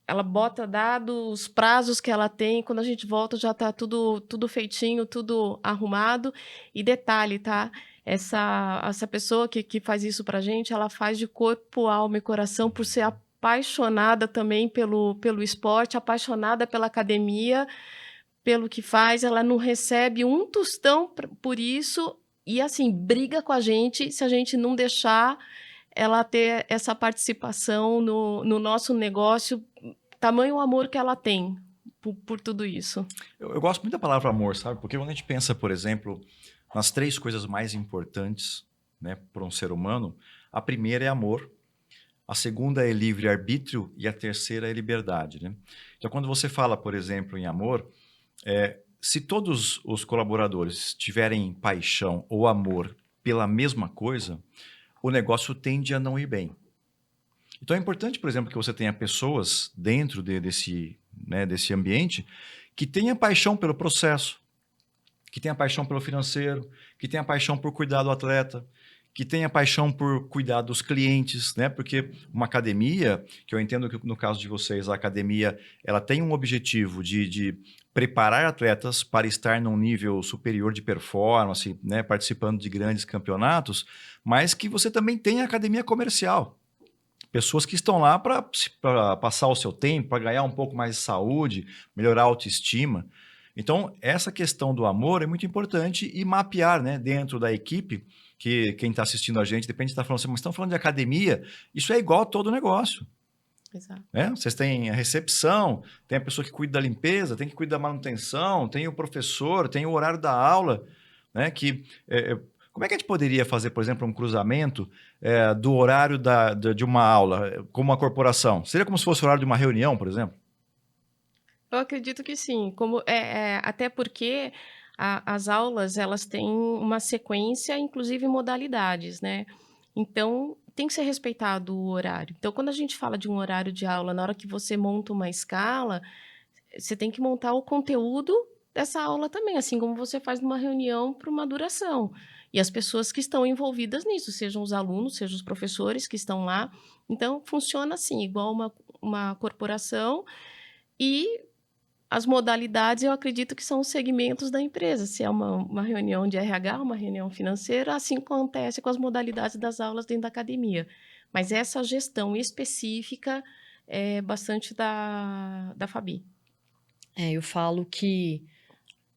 C: ela bota dados, os prazos que ela tem. Quando a gente volta, já está tudo feitinho, tudo arrumado. E detalhe, tá? Essa pessoa que faz isso para a gente, ela faz de corpo, alma e coração por ser apaixonada também pelo esporte, apaixonada pela academia, pelo que faz. Ela não recebe um tostão por isso e, assim, briga com a gente se a gente não deixar ela ter essa participação no nosso negócio, tamanho amor que ela tem por tudo isso.
A: Eu gosto muito da palavra amor, sabe? Porque quando a gente pensa, por exemplo, nas 3 coisas mais importantes, né, para um ser humano, a primeira é amor, a segunda é livre-arbítrio e a terceira é liberdade, né? Então, quando você fala, por exemplo, em amor, se todos os colaboradores tiverem paixão ou amor pela mesma coisa, o negócio tende a não ir bem. Então é importante, por exemplo, que você tenha pessoas dentro desse ambiente que tenha paixão pelo processo, que tenha paixão pelo financeiro, que tenha paixão por cuidar do atleta, que tenha paixão por cuidar dos clientes, né? Porque uma academia, que eu entendo que no caso de vocês, a academia, ela tem um objetivo de preparar atletas para estar num nível superior de performance, né? Participando de grandes campeonatos, mas que você também tem a academia comercial. Pessoas que estão lá para passar o seu tempo, para ganhar um pouco mais de saúde, melhorar a autoestima. Então, essa questão do amor é muito importante e mapear, né, dentro da equipe, que quem está assistindo a gente, depende de estar falando assim, mas estão falando de academia, isso é igual a todo negócio.
C: Exato.
A: Né? Vocês têm a recepção, tem a pessoa que cuida da limpeza, tem que cuidar da manutenção, tem o professor, tem o horário da aula, né, que... Como é que a gente poderia fazer, por exemplo, um cruzamento do horário de uma aula com uma corporação? Seria como se fosse o horário de uma reunião, por exemplo?
C: Eu acredito que sim, até porque as aulas elas têm uma sequência, inclusive modalidades, né? Então tem que ser respeitado o horário. Então, quando a gente fala de um horário de aula, na hora que você monta uma escala, você tem que montar o conteúdo dessa aula também, assim como você faz numa reunião para uma duração. E as pessoas que estão envolvidas nisso, sejam os alunos, sejam os professores que estão lá. Então, funciona assim, igual uma corporação. E as modalidades, eu acredito que são os segmentos da empresa. Se é uma reunião de RH, uma reunião financeira, assim acontece com as modalidades das aulas dentro da academia. Mas essa gestão específica é bastante da Fabi.
B: Eu falo que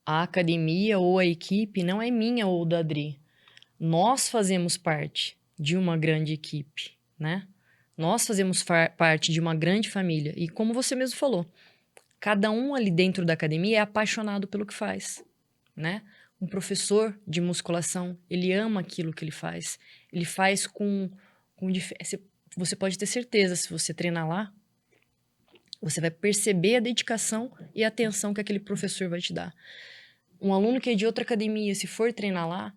B: a academia ou a equipe não é minha ou da Adri. Nós fazemos parte de uma grande equipe, né? Nós fazemos parte de uma grande família. E como você mesmo falou, cada um ali dentro da academia é apaixonado pelo que faz, né? Um professor de musculação, ele ama aquilo que ele faz. Ele faz você pode ter certeza, se você treinar lá, você vai perceber a dedicação e a atenção que aquele professor vai te dar. Um aluno que é de outra academia, se for treinar lá,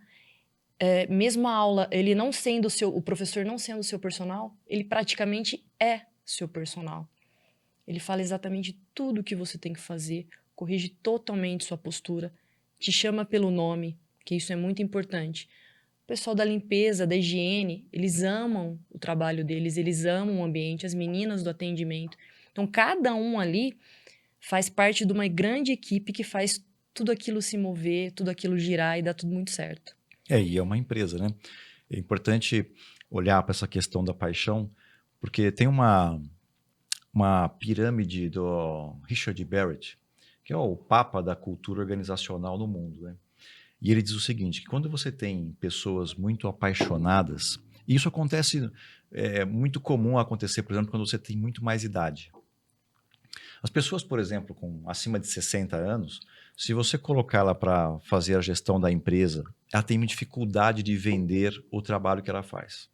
B: mesmo a aula, ele não sendo o professor não sendo o seu personal, ele praticamente é seu personal. Ele fala exatamente tudo o que você tem que fazer, corrige totalmente sua postura, te chama pelo nome, que isso é muito importante. O pessoal da limpeza, da higiene, eles amam o trabalho deles, eles amam o ambiente, as meninas do atendimento. Então, cada um ali faz parte de uma grande equipe que faz tudo aquilo se mover, tudo aquilo girar e dar tudo muito certo.
A: E é uma empresa, né? É importante olhar para essa questão da paixão, porque tem uma pirâmide do Richard Barrett, que é o papa da cultura organizacional no mundo, né? E ele diz o seguinte, que quando você tem pessoas muito apaixonadas, e isso acontece, muito comum acontecer, por exemplo, quando você tem muito mais idade. As pessoas, por exemplo, com acima de 60 anos, se você colocar ela para fazer a gestão da empresa, ela tem uma dificuldade de vender o trabalho que ela faz.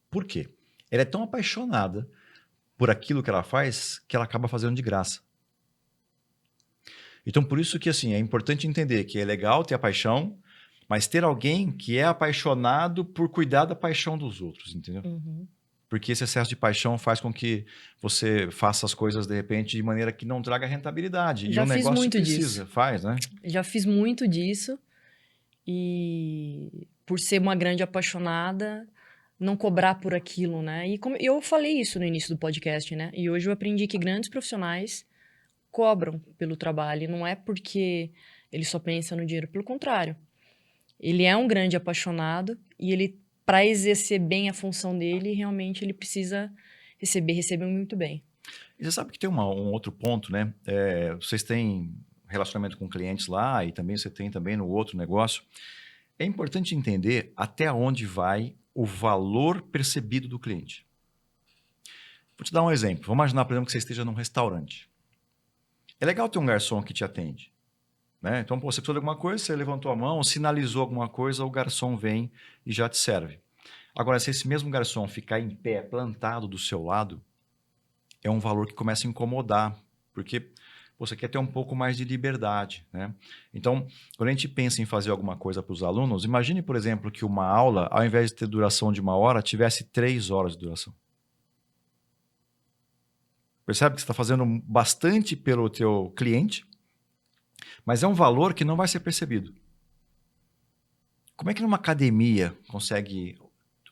A: Por quê? Ela é tão apaixonada por aquilo que ela faz que ela acaba fazendo de graça. Então, por isso que assim, é importante entender que é legal ter a paixão, mas ter alguém que é apaixonado por cuidar da paixão dos outros, entendeu?
B: Uhum.
A: Porque esse excesso de paixão faz com que você faça as coisas, de repente, de maneira que não traga rentabilidade.
B: Já
A: e um
B: fiz
A: negócio
B: muito
A: precisa,
B: disso.
A: faz, né?
B: Já fiz muito disso e por ser uma grande apaixonada, não cobrar por aquilo, né? E como eu falei isso no início do podcast, né? E hoje eu aprendi que grandes profissionais cobram pelo trabalho, e não é porque ele só pensa no dinheiro, pelo contrário. Ele é um grande apaixonado e ele, para exercer bem a função dele, realmente ele precisa receber muito bem.
A: E você sabe que tem um outro ponto, né? Vocês têm relacionamento com clientes lá e também você tem também no outro negócio. É importante entender até onde vai o valor percebido do cliente. Vou te dar um exemplo. Vamos imaginar, por exemplo, que você esteja num restaurante. É legal ter um garçom que te atende, né? Então, pô, você precisou de alguma coisa, você levantou a mão, sinalizou alguma coisa, o garçom vem e já te serve. Agora, se esse mesmo garçom ficar em pé, plantado do seu lado, é um valor que começa a incomodar, porque você quer ter um pouco mais de liberdade, né? Então, quando a gente pensa em fazer alguma coisa para os alunos, imagine, por exemplo, que uma aula, ao invés de ter duração de 1 hora, tivesse 3 horas de duração. Percebe que você está fazendo bastante pelo teu cliente, mas é um valor que não vai ser percebido. Como é que numa academia consegue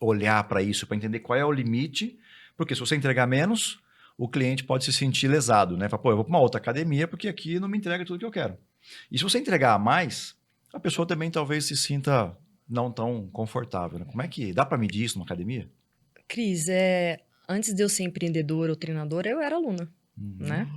A: olhar para isso, para entender qual é o limite? Porque se você entregar menos, o cliente pode se sentir lesado, né? Fala, pô, eu vou para uma outra academia porque aqui não me entrega tudo que eu quero. E se você entregar a mais, a pessoa também talvez se sinta não tão confortável, né? Como é que dá para medir isso numa academia?
B: Cris, antes de eu ser empreendedora ou treinadora, eu era aluna, né?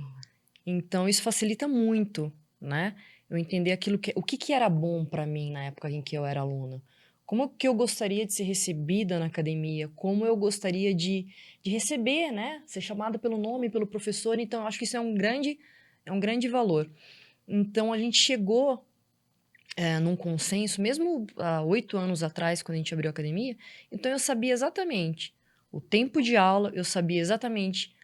B: Então, isso facilita muito, né? Eu entender o que era bom para mim na época em que eu era aluna. Como que eu gostaria de ser recebida na academia? Como eu gostaria de receber, né? Ser chamada pelo nome, pelo professor. Então, eu acho que isso é um grande valor. Então, a gente chegou num consenso, mesmo há 8 anos atrás, quando a gente abriu a academia, então eu sabia exatamente o tempo de aula, eu sabia exatamente,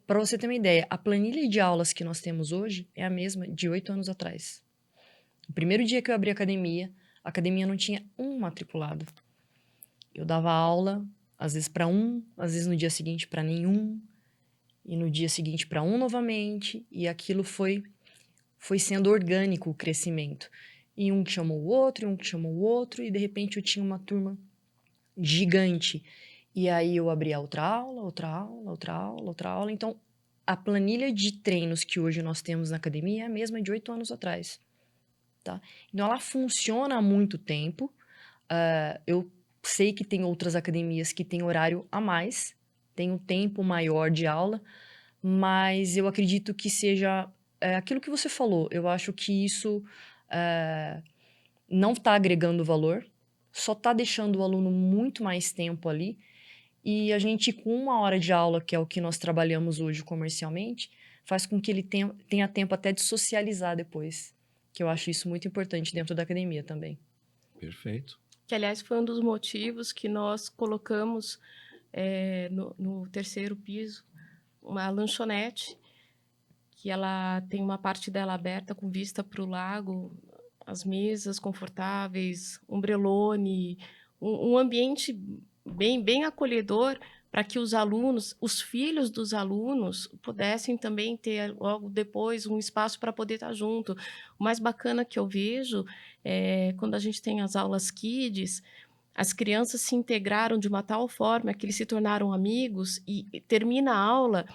B: para você ter uma ideia, a planilha de aulas que nós temos hoje é a mesma de 8 anos atrás. O primeiro dia que eu abri a academia não tinha um matriculado. Eu dava aula, às vezes para um, às vezes no dia seguinte para nenhum, e no dia seguinte para um novamente, e aquilo foi sendo orgânico o crescimento. E um que chamou o outro, e um que chamou o outro, e de repente eu tinha uma turma gigante. E aí eu abria outra aula, outra aula, outra aula, outra aula. Então, a planilha de treinos que hoje nós temos na academia é a mesma de 8 anos atrás. Tá? Então, ela funciona há muito tempo. Eu sei que tem outras academias que têm horário a mais, tem um tempo maior de aula, mas eu acredito que seja aquilo que você falou. Eu acho que isso não está agregando valor, só está deixando o aluno muito mais tempo ali. E a gente, com 1 hora de aula, que é o que nós trabalhamos hoje comercialmente, faz com que ele tenha tempo até de socializar depois. Que eu acho isso muito importante dentro da academia também.
A: Perfeito.
C: Que, aliás, foi um dos motivos que nós colocamos no terceiro piso uma lanchonete, que ela tem uma parte dela aberta com vista para o lago, as mesas confortáveis, ombrelone, um ambiente bem acolhedor para que os alunos, os filhos dos alunos, pudessem também ter logo depois um espaço para poder estar junto. O mais bacana que eu vejo é quando a gente tem as aulas Kids, as crianças se integraram de uma tal forma que eles se tornaram amigos e termina a aula,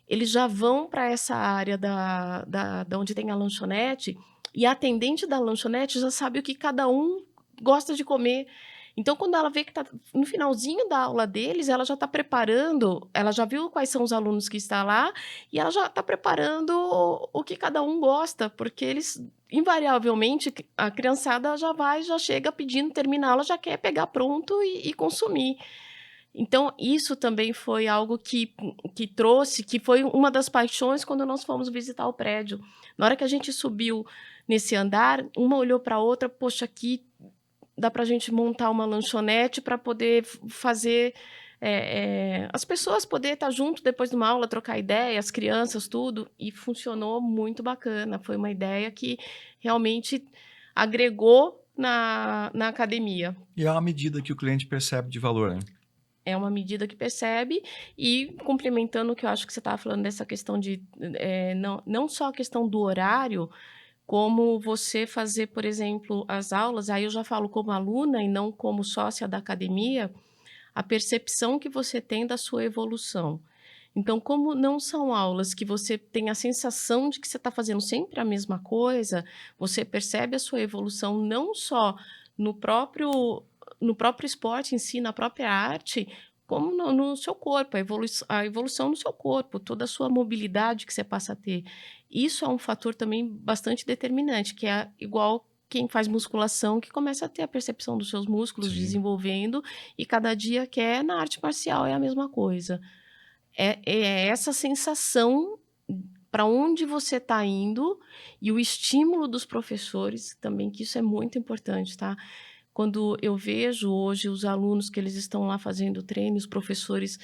C: eles já vão para essa área da onde tem a lanchonete e a atendente da lanchonete já sabe o que cada um gosta de comer. Então, quando ela vê que está no finalzinho da aula deles, ela já está preparando, ela já viu quais são os alunos que estão lá e ela já está preparando o que cada um gosta, porque eles, invariavelmente, a criançada já chega pedindo, termina a aula, já quer pegar pronto e consumir. Então, isso também foi algo que trouxe, que foi uma das paixões quando nós fomos visitar o prédio. Na hora que a gente subiu nesse andar, uma olhou para a outra, poxa, aqui dá para a gente montar uma lanchonete para poder fazer as pessoas poder estar junto depois de uma aula, trocar ideia, as crianças, tudo, e funcionou muito bacana. Foi uma ideia que realmente agregou na academia.
A: E é uma medida que o cliente percebe de valor, né?
C: É uma medida que percebe, e complementando o que eu acho que você estava falando dessa questão de não só a questão do horário, como você fazer, por exemplo, as aulas, aí eu já falo como aluna e não como sócia da academia, a percepção que você tem da sua evolução. Então, como não são aulas que você tem a sensação de que você está fazendo sempre a mesma coisa, você percebe a sua evolução não só no próprio esporte em si, na própria arte, como no seu corpo, a evolução no seu corpo, toda a sua mobilidade que você passa a ter. Isso é um fator também bastante determinante, que é igual quem faz musculação, que começa a ter a percepção dos seus músculos
A: Sim.
C: desenvolvendo, e cada dia quer na arte marcial, é a mesma coisa. É essa sensação para onde você está indo e o estímulo dos professores também, que isso é muito importante, tá? Quando eu vejo hoje os alunos que eles estão lá fazendo treino, os professores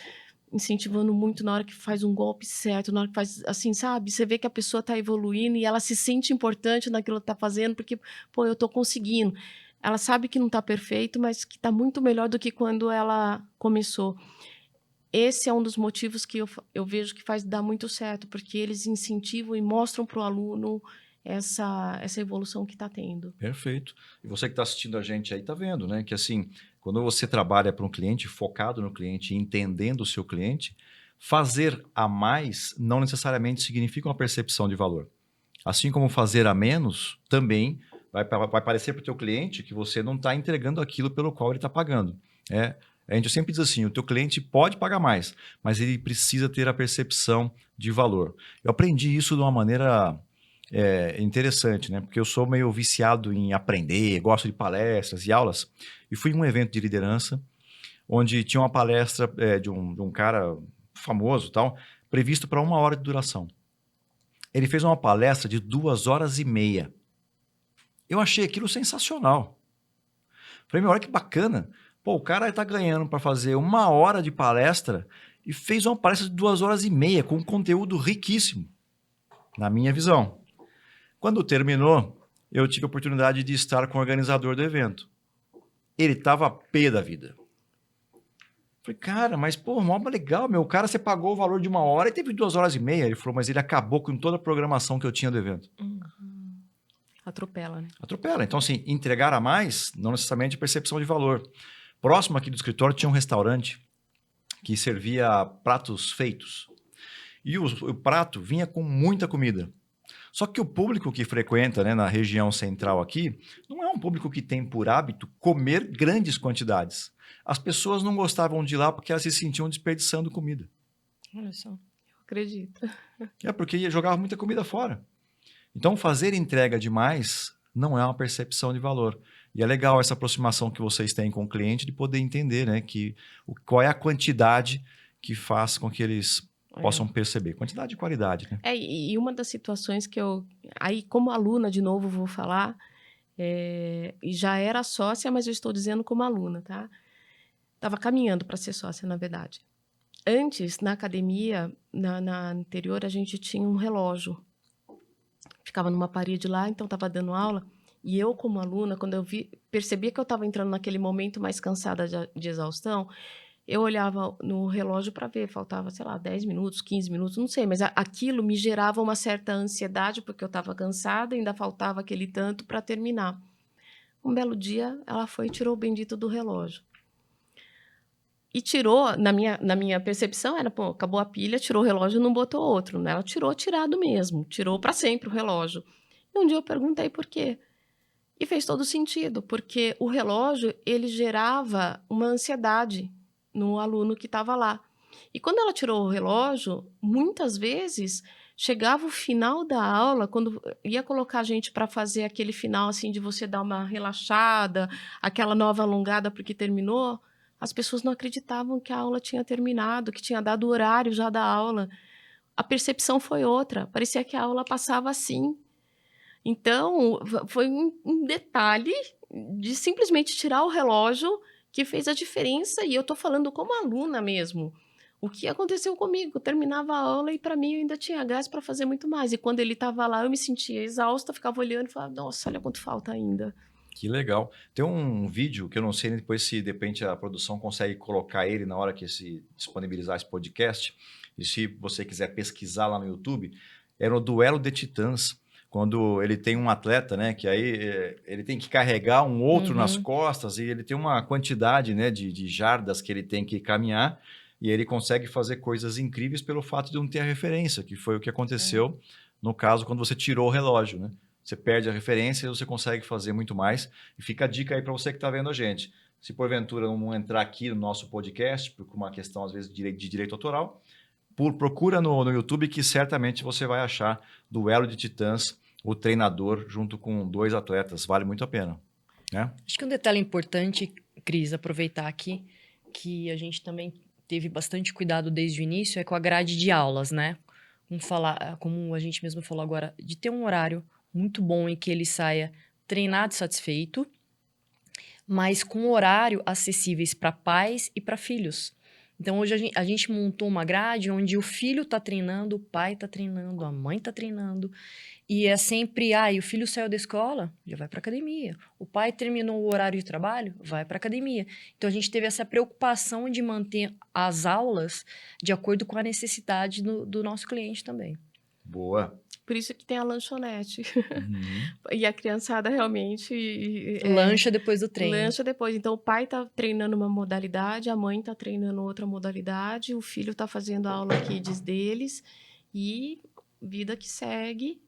C: incentivando muito na hora que faz um golpe certo, na hora que faz, assim, sabe? Você vê que a pessoa está evoluindo e ela se sente importante naquilo que está fazendo, porque, pô, eu estou conseguindo. Ela sabe que não está perfeito, mas que está muito melhor do que quando ela começou. Esse é um dos motivos que eu vejo que faz dar muito certo, porque eles incentivam e mostram para o aluno essa evolução que está tendo.
A: Perfeito. E você que está assistindo a gente aí está vendo, né? Que assim, quando você trabalha para um cliente, focado no cliente, entendendo o seu cliente, fazer a mais não necessariamente significa uma percepção de valor. Assim como fazer a menos também vai parecer para o teu cliente que você não está entregando aquilo pelo qual ele está pagando. A gente sempre diz assim, o teu cliente pode pagar mais, mas ele precisa ter a percepção de valor. Eu aprendi isso de uma maneira interessante, né? Porque eu sou meio viciado em aprender, gosto de palestras e aulas, e fui em um evento de liderança, onde tinha uma palestra de um cara famoso, tal, previsto para 1 hora de duração. Ele fez uma palestra de 2 horas e meia. Eu achei aquilo sensacional. Falei, meu, olha que bacana. Pô, o cara tá ganhando para fazer 1 hora de palestra e fez uma palestra de 2 horas e meia com um conteúdo riquíssimo, na minha visão. Quando terminou, eu tive a oportunidade de estar com o organizador do evento. Ele tava pé da vida. Falei, cara, mas pô, mó legal, meu. O cara, você pagou o valor de 1 hora e teve 2 horas e meia. Ele falou, mas ele acabou com toda a programação que eu tinha do evento.
C: Atropela, né?
A: Atropela. Então, assim, entregar a mais, não necessariamente percepção de valor. Próximo aqui do escritório tinha um restaurante que servia pratos feitos. E o prato vinha com muita comida. Só que o público que frequenta, né, na região central aqui, não é um público que tem por hábito comer grandes quantidades. As pessoas não gostavam de ir lá porque elas se sentiam desperdiçando comida.
C: Olha só, eu acredito.
A: É porque jogava muita comida fora. Então, fazer entrega demais não é uma percepção de valor. E é legal essa aproximação que vocês têm com o cliente de poder entender, né, qual é a quantidade que faz com que eles possam perceber. Quantidade e qualidade, né?
C: E uma das situações que eu... Aí, como aluna, de novo, vou falar, e já era sócia, mas eu estou dizendo como aluna, tá? Estava caminhando para ser sócia, na verdade. Antes, na academia, na anterior, a gente tinha um relógio. Ficava numa parede lá, então estava dando aula. E eu, como aluna, quando eu percebia que eu estava entrando naquele momento mais cansada de exaustão, eu olhava no relógio para ver, faltava, sei lá, 10 minutos, 15 minutos, não sei, mas aquilo me gerava uma certa ansiedade, porque eu estava cansada, ainda faltava aquele tanto para terminar. Um belo dia, ela foi e tirou o bendito do relógio. E tirou, na minha percepção, era, pô, acabou a pilha, tirou o relógio e não botou outro, né? Ela tirou tirado mesmo, tirou para sempre o relógio. E um dia eu perguntei por quê. E fez todo sentido, porque o relógio, ele gerava uma ansiedade no aluno que estava lá. E quando ela tirou o relógio, muitas vezes chegava o final da aula, quando ia colocar a gente para fazer aquele final assim de você dar uma relaxada, aquela nova alongada porque terminou, as pessoas não acreditavam que a aula tinha terminado, que tinha dado o horário já da aula. A percepção foi outra, parecia que a aula passava assim. Então, foi um detalhe de simplesmente tirar o relógio que fez a diferença, e eu estou falando como aluna mesmo. O que aconteceu comigo? Eu terminava a aula e, para mim, eu ainda tinha gás para fazer muito mais. E quando ele estava lá, eu me sentia exausta, ficava olhando e falava, nossa, olha quanto falta ainda.
A: Que legal. Tem um vídeo que eu não sei depois se de repente a produção consegue colocar ele na hora que se disponibilizar esse podcast. E se você quiser pesquisar lá no YouTube, era o Duelo de Titãs. Quando ele tem um atleta, né, que aí ele tem que carregar um outro nas costas e ele tem uma quantidade, né, de jardas que ele tem que caminhar e ele consegue fazer coisas incríveis pelo fato de não ter a referência, que foi o que aconteceu no caso quando você tirou o relógio, né? Você perde a referência e você consegue fazer muito mais. E fica a dica aí para você que está vendo a gente. Se porventura não entrar aqui no nosso podcast, por uma questão às vezes de direito autoral, procura no YouTube que certamente você vai achar Duelo de Titãs, o treinador junto com 2 atletas. Vale muito a pena, né?
B: Acho que um detalhe importante, Cris, aproveitar aqui, que a gente também teve bastante cuidado desde o início, é com a grade de aulas, né? Como a gente mesmo falou agora, de ter um horário muito bom em que ele saia treinado e satisfeito, mas com horário acessíveis para pais e para filhos. Então, hoje a gente montou uma grade onde o filho está treinando, o pai está treinando, a mãe está treinando. E é sempre, e o filho saiu da escola, já vai para academia. O pai terminou o horário de trabalho, vai para academia. Então, a gente teve essa preocupação de manter as aulas de acordo com a necessidade do nosso cliente também.
A: Boa.
C: Por isso que tem a lanchonete. E a criançada realmente...
B: Lancha depois do treino.
C: Lancha depois. Então, o pai está treinando uma modalidade, a mãe está treinando outra modalidade, o filho está fazendo a aula kids deles, e vida que segue,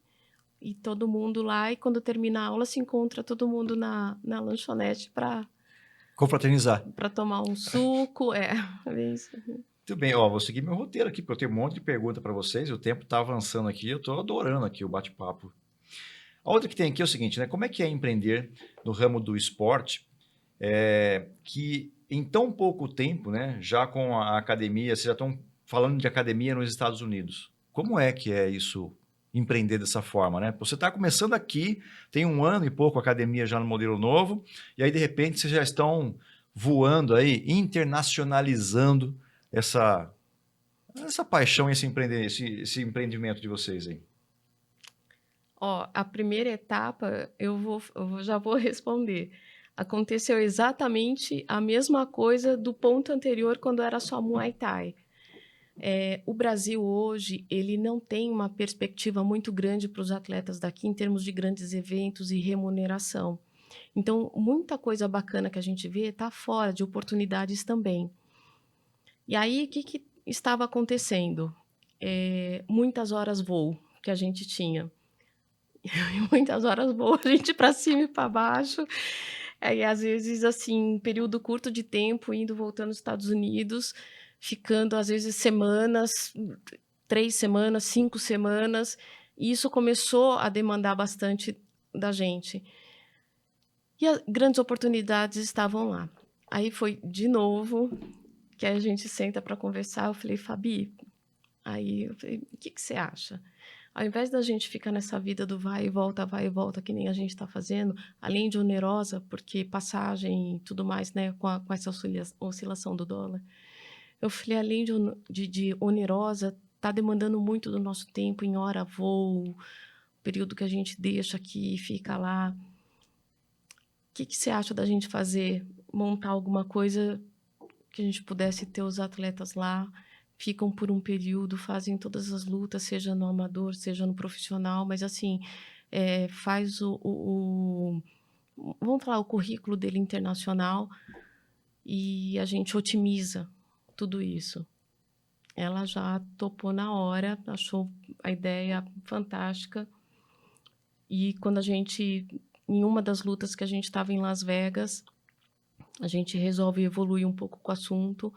C: e todo mundo lá, e quando termina a aula, se encontra todo mundo na lanchonete para
A: Confraternizar.
C: tomar um suco. É isso.
A: Muito bem, ó, vou seguir meu roteiro aqui, porque eu tenho um monte de pergunta para vocês, o tempo está avançando aqui, eu estou adorando aqui o bate-papo. A outra que tem aqui é o seguinte, né? Como é que é empreender no ramo do esporte, que em tão pouco tempo, né, já com a academia, vocês já estão falando de academia nos Estados Unidos. Como é que é isso empreender dessa forma, né? Você está começando aqui, tem 1 ano e pouco a academia já no modelo novo, e aí de repente vocês já estão voando aí, internacionalizando essa paixão, esse empreendimento de vocês aí.
C: Ó, a primeira etapa já vou responder. Aconteceu exatamente a mesma coisa do ponto anterior, quando era só Muay Thai. O Brasil hoje, ele não tem uma perspectiva muito grande para os atletas daqui em termos de grandes eventos e remuneração. Então, muita coisa bacana que a gente vê está fora de oportunidades também. E aí, o que estava acontecendo? Muitas horas voo que a gente tinha. E muitas horas voo, a gente para cima e para baixo. E às vezes, assim, período curto de tempo, indo, voltando aos Estados Unidos, ficando, às vezes, semanas, 3 semanas, 5 semanas. E isso começou a demandar bastante da gente. E as grandes oportunidades estavam lá. Aí foi de novo que a gente senta para conversar. Eu falei, Fabi, aí eu falei, o que você acha? Ao invés da gente ficar nessa vida do vai e volta, que nem a gente está fazendo, além de onerosa, porque passagem e tudo mais, né, com essa oscilação do dólar, eu falei, além de onerosa, está demandando muito do nosso tempo em hora voo, período que a gente deixa aqui e fica lá. O que você acha da gente fazer, montar alguma coisa que a gente pudesse ter os atletas lá, ficam por um período, fazem todas as lutas, seja no amador, seja no profissional, mas assim, faz vamos falar, o currículo dele internacional e a gente otimiza tudo isso. Ela já topou na hora, achou a ideia fantástica. E quando em uma das lutas que a gente estava em Las Vegas, a gente resolve evoluir um pouco com o assunto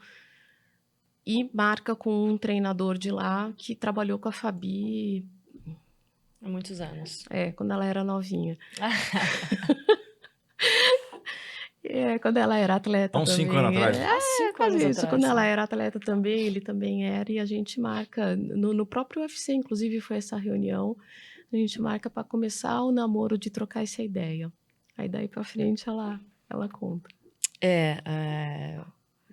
C: e marca com um treinador de lá que trabalhou com a Fabi
B: Há muitos anos.
C: quando ela era novinha. Quando ela era atleta
A: Há uns
C: também.
A: 5 anos atrás.
B: Há 5
C: Quase
B: anos
C: isso.
B: atrás.
C: Quando ela era atleta também, ele também era, e a gente marca, no próprio UFC, inclusive, foi essa reunião, a gente marca para começar o namoro de trocar essa ideia. Aí daí para frente ela conta.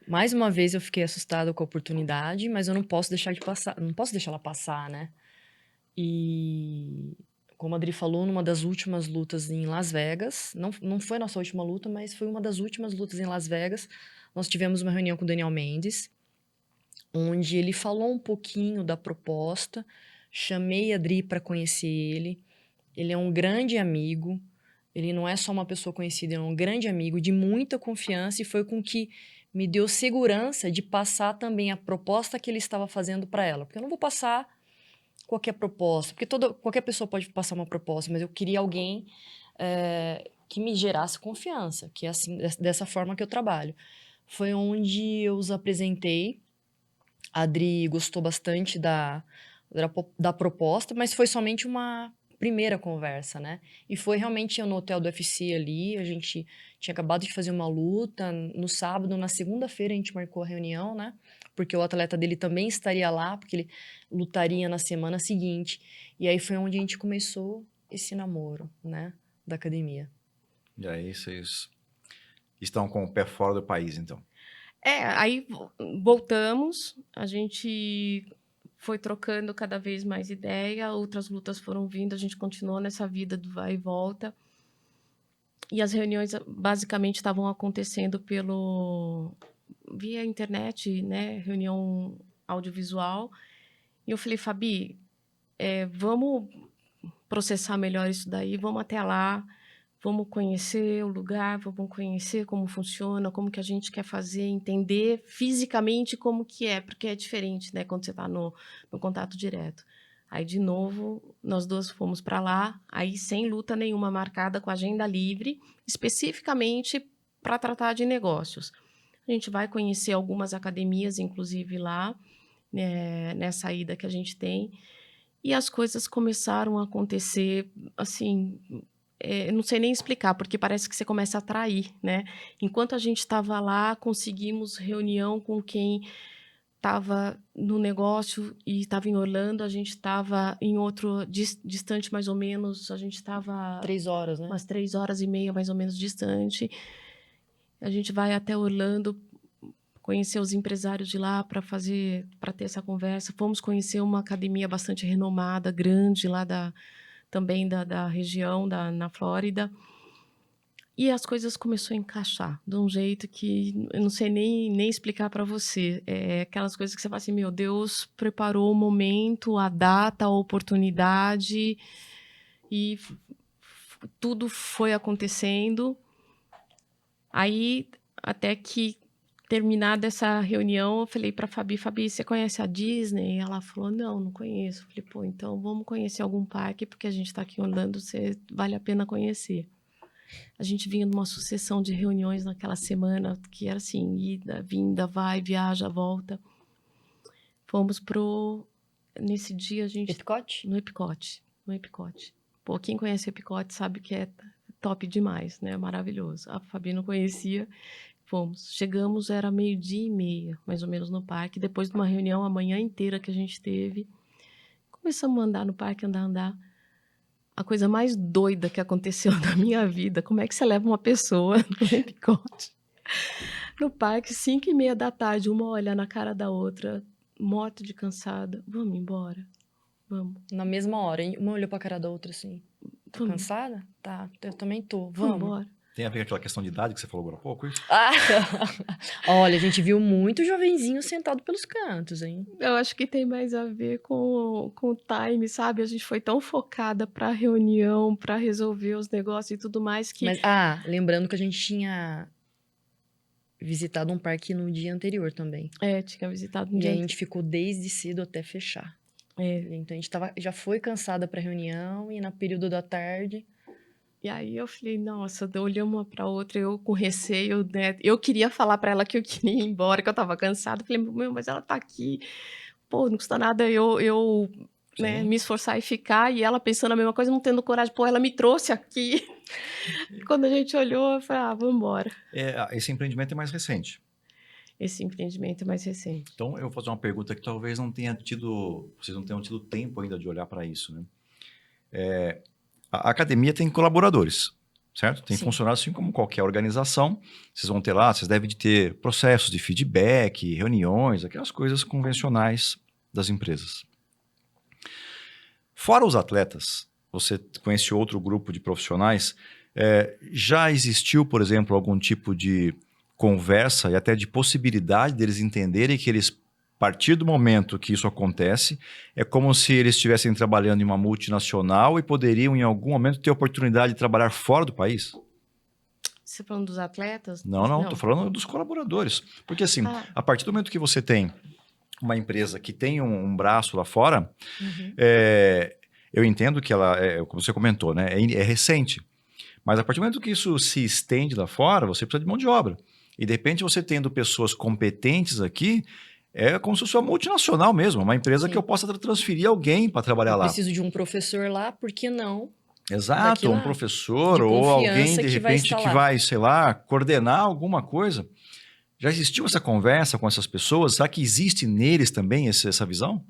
B: Mais uma vez eu fiquei assustada com a oportunidade, mas eu não posso deixar de passar, não posso deixar ela passar, né? E como a Adri falou, numa das últimas lutas em Las Vegas, não foi a nossa última luta, mas foi uma das últimas lutas em Las Vegas, nós tivemos uma reunião com o Daniel Mendes, onde ele falou um pouquinho da proposta, chamei a Adri para conhecer ele. Ele é um grande amigo, ele não é só uma pessoa conhecida, ele é um grande amigo de muita confiança e foi com que me deu segurança de passar também a proposta que ele estava fazendo para ela. Porque eu não vou passar qualquer proposta, porque qualquer pessoa pode passar uma proposta, mas eu queria alguém que me gerasse confiança, que é assim, dessa forma que eu trabalho. Foi onde eu os apresentei. A Adri gostou bastante da proposta, mas foi somente uma primeira conversa, né? E foi realmente no hotel do UFC ali, a gente tinha acabado de fazer uma luta, no sábado, na segunda-feira a gente marcou a reunião, né? Porque o atleta dele também estaria lá, porque ele lutaria na semana seguinte. E aí foi onde a gente começou esse namoro, né? Da academia.
A: E aí vocês estão com o pé fora do país, então.
C: Aí voltamos, a gente foi trocando cada vez mais ideia, outras lutas foram vindo, a gente continuou nessa vida do vai e volta. E as reuniões basicamente estavam acontecendo via internet, né? Reunião audiovisual. E eu falei, Fabi, vamos processar melhor isso daí, vamos até lá, vamos conhecer o lugar, vamos conhecer como funciona, como que a gente quer fazer, entender fisicamente como que é, porque é diferente, né, quando você está no contato direto. Aí, de novo, nós duas fomos para lá, aí sem luta nenhuma marcada, com agenda livre, especificamente para tratar de negócios. A gente vai conhecer algumas academias, inclusive lá, né, nessa ida que a gente tem, e as coisas começaram a acontecer, assim, não sei nem explicar, porque parece que você começa a atrair, né? Enquanto a gente estava lá, conseguimos reunião com quem estava no negócio e estava em Orlando, a gente estava em outro distante mais ou menos, a gente estava
B: 3 horas, né?
C: umas 3 horas e meia mais ou menos distante. A gente vai até Orlando conhecer os empresários de lá para ter essa conversa. Fomos conhecer uma academia bastante renomada, grande lá também da região, na Flórida. E as coisas começaram a encaixar de um jeito que eu não sei nem explicar para você. É aquelas coisas que você fala assim, meu Deus, preparou o momento, a data, a oportunidade, e tudo foi acontecendo. Aí, até que terminada essa reunião, eu falei para Fabi, você conhece a Disney? E ela falou, não conheço. Eu falei, pô, então vamos conhecer algum parque, porque a gente está aqui em Orlando, vale a pena conhecer. A gente vinha de uma sucessão de reuniões naquela semana, que era assim, ida, vinda, vai, viaja, volta. Fomos nesse dia a gente...
B: Epcot?
C: No Epcot. Pô, quem conhece o Epcot sabe que é top demais, né? Maravilhoso. A Fabi não conhecia. Fomos. Chegamos, era 12:30, mais ou menos, no parque. Depois de uma reunião a manhã inteira que a gente teve. Começamos a andar no parque, andar. A coisa mais doida que aconteceu na minha vida. Como é que você leva uma pessoa no Epcot? No parque, 5:30 da tarde, uma olha na cara da outra, morta de cansada. Vamos embora? Vamos.
B: Na mesma hora, hein? Uma olhou pra cara da outra assim. Tá
C: Vamos.
B: cansada? Tá, eu também tô.
C: Vamos
B: Vamos.
C: embora.
A: Tem a ver com aquela questão de idade que você falou agora há pouco, isso?
B: Ah, olha, a gente viu muito jovenzinho sentado pelos cantos, hein?
C: Eu acho que tem mais a ver com o time, sabe? A gente foi tão focada pra reunião, pra resolver os negócios e tudo mais que...
B: Mas, lembrando que a gente tinha visitado um parque no dia anterior também.
C: tinha visitado um
B: E
C: dia
B: aí a gente ficou desde cedo até fechar. Então a gente já foi cansada pra reunião e no período da tarde...
C: E aí eu falei, nossa, olhamos uma pra outra, eu com receio, né? Eu queria falar pra ela que eu queria ir embora, que eu tava cansada. Falei, meu, mas ela tá aqui. Pô, não custa nada eu né, me esforçar e ficar. E ela pensando a mesma coisa, não tendo coragem. Pô, ela me trouxe aqui. Quando a gente olhou, eu falei, vamos embora.
A: Esse empreendimento é mais recente.
C: Esse empreendimento é mais recente.
A: Então, eu vou fazer uma pergunta que talvez vocês não tenham tido tempo ainda de olhar para isso, né? A academia tem colaboradores, certo? Tem
B: Sim.
A: funcionários assim como qualquer organização. Vocês vão ter lá, vocês devem ter processos de feedback, reuniões, aquelas coisas convencionais das empresas. Fora os atletas, você conhece outro grupo de profissionais, já existiu, por exemplo, algum tipo de conversa e até de possibilidade deles entenderem que eles, a partir do momento que isso acontece, é como se eles estivessem trabalhando em uma multinacional e poderiam, em algum momento, ter oportunidade de trabalhar fora do país?
C: Você falando dos atletas?
A: Não, estou falando dos colaboradores. Porque assim, a partir do momento que você tem uma empresa que tem um braço lá fora, eu entendo que ela, como você comentou, né, é recente. Mas a partir do momento que isso se estende lá fora, você precisa de mão de obra. E de repente você tendo pessoas competentes aqui, é como se fosse uma multinacional mesmo, uma empresa
B: Sim.
A: que eu possa transferir alguém para trabalhar lá.
B: Preciso de um professor lá, por que não?
A: Exato, um professor ou alguém, de repente, que vai, sei lá, coordenar alguma coisa. Já existiu essa conversa com essas pessoas? Será que existe neles também essa visão?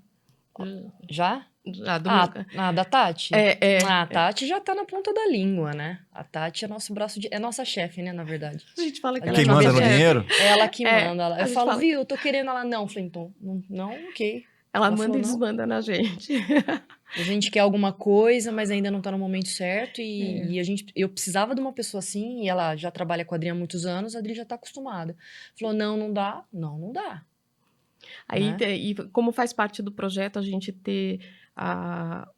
B: Já? Da Tati? A Tati já tá na ponta da língua, né? A Tati é nosso braço é nossa chefe, né, na verdade.
C: A gente fala que
A: quem manda no dinheiro?
B: Ela que manda. Eu falo,
C: fala...
B: viu, eu tô querendo ela. Não, falei, então, não, ok.
C: Ela manda falou, e desmanda na gente.
B: A gente quer alguma coisa, mas ainda não tá no momento certo. E eu precisava de uma pessoa assim, e ela já trabalha com a Adri há muitos anos, a Adri já tá acostumada. Falou, não dá. Não dá.
C: Aí, e como faz parte do projeto, a gente ter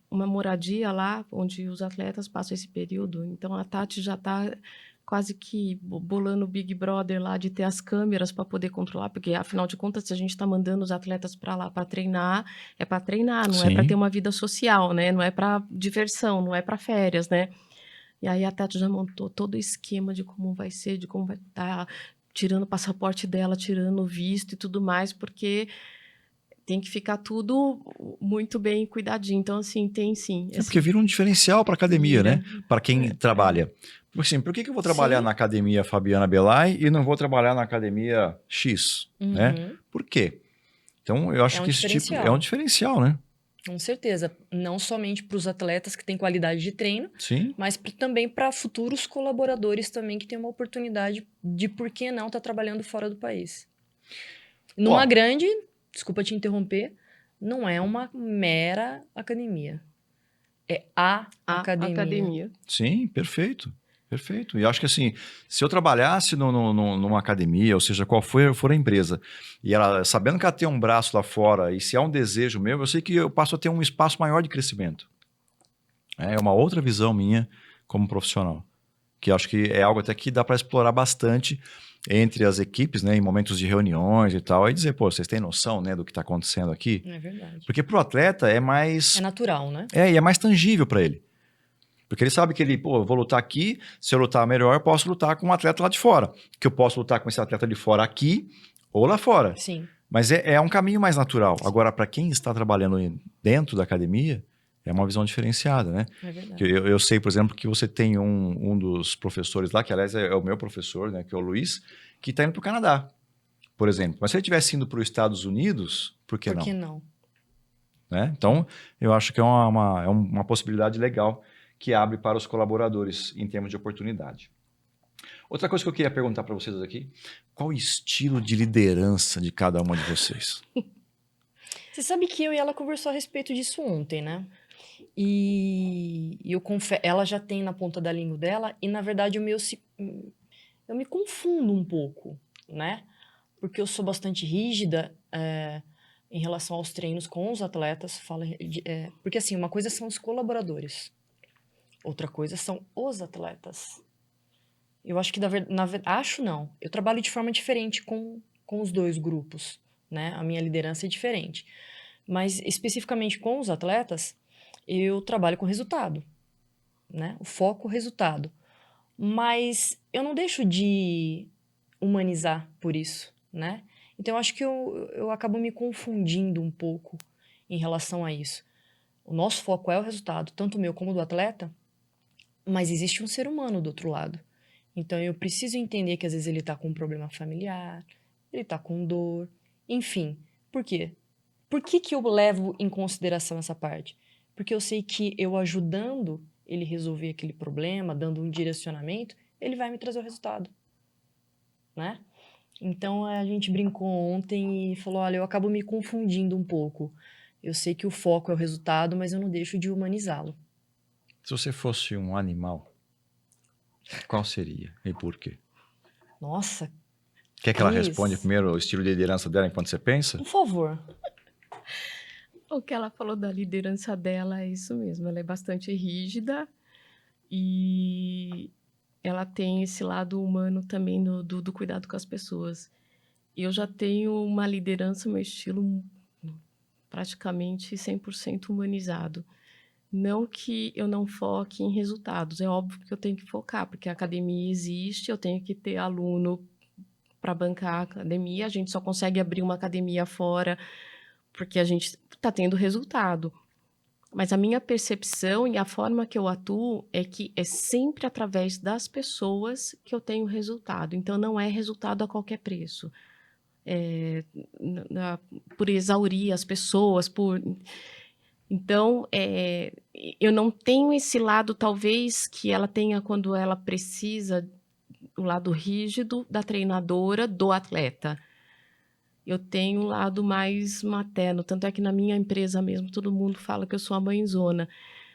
C: uma moradia lá, onde os atletas passam esse período. Então, a Tati já está quase que bolando o Big Brother lá de ter as câmeras para poder controlar, porque, afinal de contas, se a gente está mandando os atletas para lá para treinar, é para treinar, não é para ter uma vida social, né? Não é para diversão, não é para férias, né? E aí a Tati já montou todo o esquema de como vai ser, de como vai estar... tirando o passaporte dela, tirando o visto e tudo mais, porque tem que ficar tudo muito bem cuidadinho. Então, assim, tem sim.
A: Porque vira um diferencial para a academia, né? Para quem trabalha. Assim, por que eu vou trabalhar na academia Fabiana Belay e não vou trabalhar na academia X? Né? Por quê? Então, eu acho
B: É um
A: que esse tipo
B: diferencial.
A: é um diferencial, né?
B: Com certeza. Não somente para os atletas que têm qualidade de treino,
A: Sim.
B: mas também para futuros colaboradores também que têm uma oportunidade de, por que não, estar trabalhando fora do país. Numa
A: Ó.
B: grande, desculpa te interromper, não é uma mera academia. É a
C: A
B: academia.
A: Sim, perfeito. Perfeito. E acho que assim, se eu trabalhasse numa academia, ou seja, qual for a empresa, e ela, sabendo que ela tem um braço lá fora, e se é um desejo meu, eu sei que eu passo a ter um espaço maior de crescimento. É uma outra visão minha como profissional, que acho que é algo até que dá para explorar bastante entre as equipes, né, em momentos de reuniões e tal, e dizer, pô, vocês têm noção, né, do que está acontecendo aqui?
B: É verdade.
A: Porque para o atleta é mais...
B: É natural, né?
A: e é mais tangível para ele. Porque ele sabe que ele, pô, eu vou lutar aqui, se eu lutar melhor, eu posso lutar com um atleta lá de fora. Que eu posso lutar com esse atleta de fora aqui ou lá fora.
B: Sim.
A: Mas é um caminho mais natural. Agora, para quem está trabalhando dentro da academia, é uma visão diferenciada, né?
B: É verdade.
A: Que eu sei, por exemplo, que você tem um dos professores lá, que aliás é o meu professor, né, que é o Luiz, que está indo para o Canadá, por exemplo. Mas se ele tivesse indo para os Estados Unidos, por que
B: Por
A: não?
B: que não?
A: Né? Então, eu acho que é uma possibilidade legal que abre para os colaboradores em termos de oportunidade. Outra coisa que eu queria perguntar para vocês aqui, qual o estilo de liderança de cada uma de vocês?
B: Você sabe que eu e ela conversou a respeito disso ontem, né? E eu ela já tem na ponta da língua dela, e na verdade eu me confundo um pouco, né? Porque eu sou bastante rígida em relação aos treinos com os atletas. Porque assim, uma coisa são os colaboradores, outra coisa são os atletas. Eu acho que, acho não, eu trabalho de forma diferente com os dois grupos, né? A minha liderança é diferente. Mas, especificamente com os atletas, eu trabalho com resultado, né? O foco, resultado. Mas eu não deixo de humanizar por isso, né? Então, eu acho que eu acabo me confundindo um pouco em relação a isso. O nosso foco é o resultado, tanto o meu como do atleta, mas existe um ser humano do outro lado. Então, eu preciso entender que às vezes ele está com um problema familiar, ele está com dor, enfim. Por quê? Por que eu levo em consideração essa parte? Porque eu sei que eu ajudando ele resolver aquele problema, dando um direcionamento, ele vai me trazer o resultado, né? Então, a gente brincou ontem e falou, olha, eu acabo me confundindo um pouco. Eu sei que o foco é o resultado, mas eu não deixo de humanizá-lo.
A: Se você fosse um animal, qual seria e por quê?
B: Nossa,
A: Quer que ela
B: Cris,
A: responda primeiro o estilo de liderança dela enquanto você pensa?
B: por favor.
C: O que ela falou da liderança dela é isso mesmo. Ela é bastante rígida e ela tem esse lado humano também do cuidado com as pessoas. Eu já tenho uma liderança, meu estilo praticamente 100% humanizado. Não que eu não foque em resultados, é óbvio que eu tenho que focar, porque a academia existe, eu tenho que ter aluno para bancar a academia, a gente só consegue abrir uma academia fora porque a gente está tendo resultado. Mas a minha percepção e a forma que eu atuo é que é sempre através das pessoas que eu tenho resultado. Então, não é resultado a qualquer preço. Por exaurir as pessoas, Então, eu não tenho esse lado, talvez, que ela tenha quando ela precisa, o lado rígido da treinadora, do atleta. Eu tenho um lado mais materno, tanto é que na minha empresa mesmo todo mundo fala que eu sou a mãezona,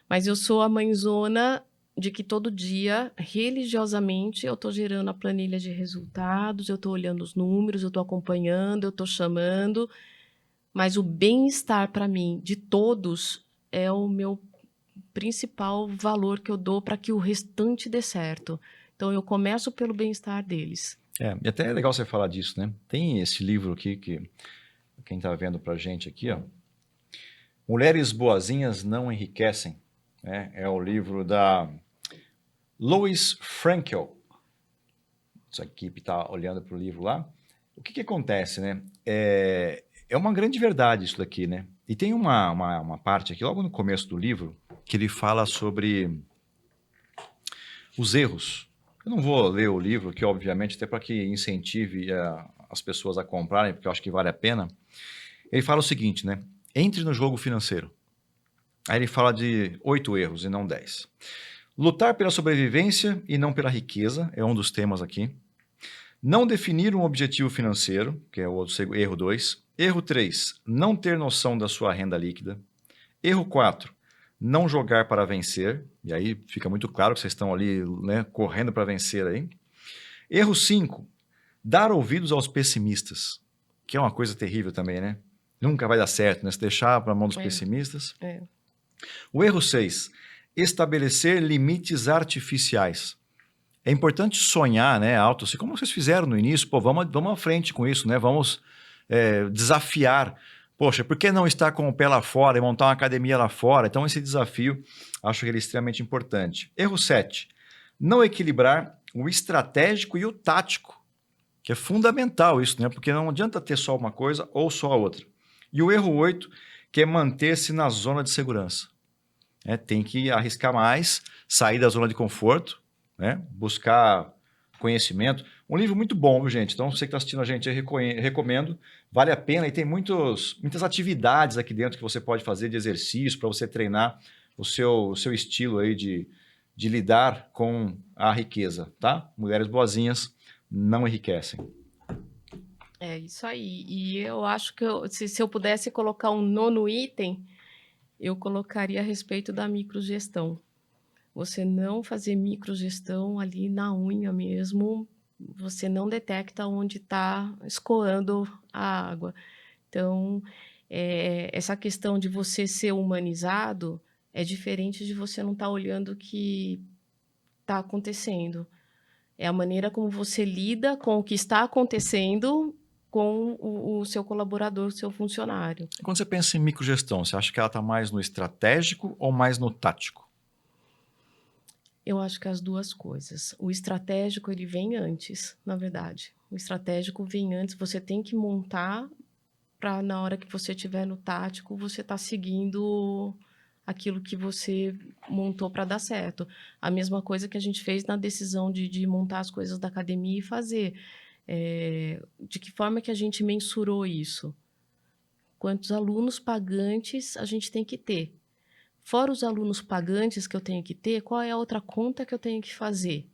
C: mas eu sou a mãezona de que todo dia, religiosamente, eu estou gerando a planilha de resultados, eu estou olhando os números, eu estou acompanhando, eu estou chamando, mas o bem-estar para mim, de todos, é o meu principal valor que eu dou para que o restante dê certo. Então, eu começo pelo bem-estar deles.
A: E até é legal você falar disso, né? Tem esse livro aqui que quem está vendo pra gente aqui, ó. Mulheres Boazinhas Não Enriquecem, né? É o livro da Lois Frankel. Essa equipe está olhando para o livro lá. O que acontece, né? É uma grande verdade isso daqui, né? E tem uma parte aqui, logo no começo do livro, que ele fala sobre os erros. Eu não vou ler o livro, que obviamente até para que incentive as pessoas a comprarem, porque eu acho que vale a pena. Ele fala o seguinte, né? Entre no jogo financeiro. Aí ele fala de 8 erros e não 10. Lutar pela sobrevivência e não pela riqueza é um dos temas aqui. Não definir um objetivo financeiro, que é o erro 2. Erro 3, não ter noção da sua renda líquida. Erro 4, não jogar para vencer. E aí fica muito claro que vocês estão ali, né, correndo para vencer aí. Erro 5, dar ouvidos aos pessimistas, que é uma coisa terrível também, né? Nunca vai dar certo, né? Se deixar para a mão dos pessimistas. O erro 6, estabelecer limites artificiais. É importante sonhar, né, alto, assim como vocês fizeram no início. Pô, vamos à frente com isso, né? Vamos desafiar. Poxa, por que não estar com o pé lá fora e montar uma academia lá fora? Então, esse desafio, acho que ele é extremamente importante. Erro 7, não equilibrar o estratégico e o tático, que é fundamental isso, né? Porque não adianta ter só uma coisa ou só a outra. E o erro 8, que é manter-se na zona de segurança. Tem que arriscar mais, sair da zona de conforto, né? Buscar conhecimento. Um livro muito bom, viu, gente? Então, você que está assistindo a gente, eu recomendo. Vale a pena e tem muitas atividades aqui dentro que você pode fazer de exercício para você treinar o seu estilo aí de lidar com a riqueza, tá? Mulheres boazinhas não enriquecem.
C: É isso aí. E eu acho que se eu pudesse colocar um 9º item, eu colocaria a respeito da microgestão. Você não fazer microgestão ali na unha mesmo, você não detecta onde está escoando a água. Então, essa questão de você ser humanizado é diferente de você não estar olhando o que está acontecendo. É a maneira como você lida com o que está acontecendo com o seu colaborador, o seu funcionário.
A: Quando você pensa em microgestão, você acha que ela está mais no estratégico ou mais no tático?
C: Eu acho que as duas coisas. O estratégico, ele vem antes, na verdade. O estratégico vem antes, você tem que montar para, na hora que você estiver no tático, você está seguindo aquilo que você montou para dar certo. A mesma coisa que a gente fez na decisão de montar as coisas da academia e fazer. De que forma que a gente mensurou isso? Quantos alunos pagantes a gente tem que ter? Fora os alunos pagantes que eu tenho que ter, qual é a outra conta que eu tenho que fazer?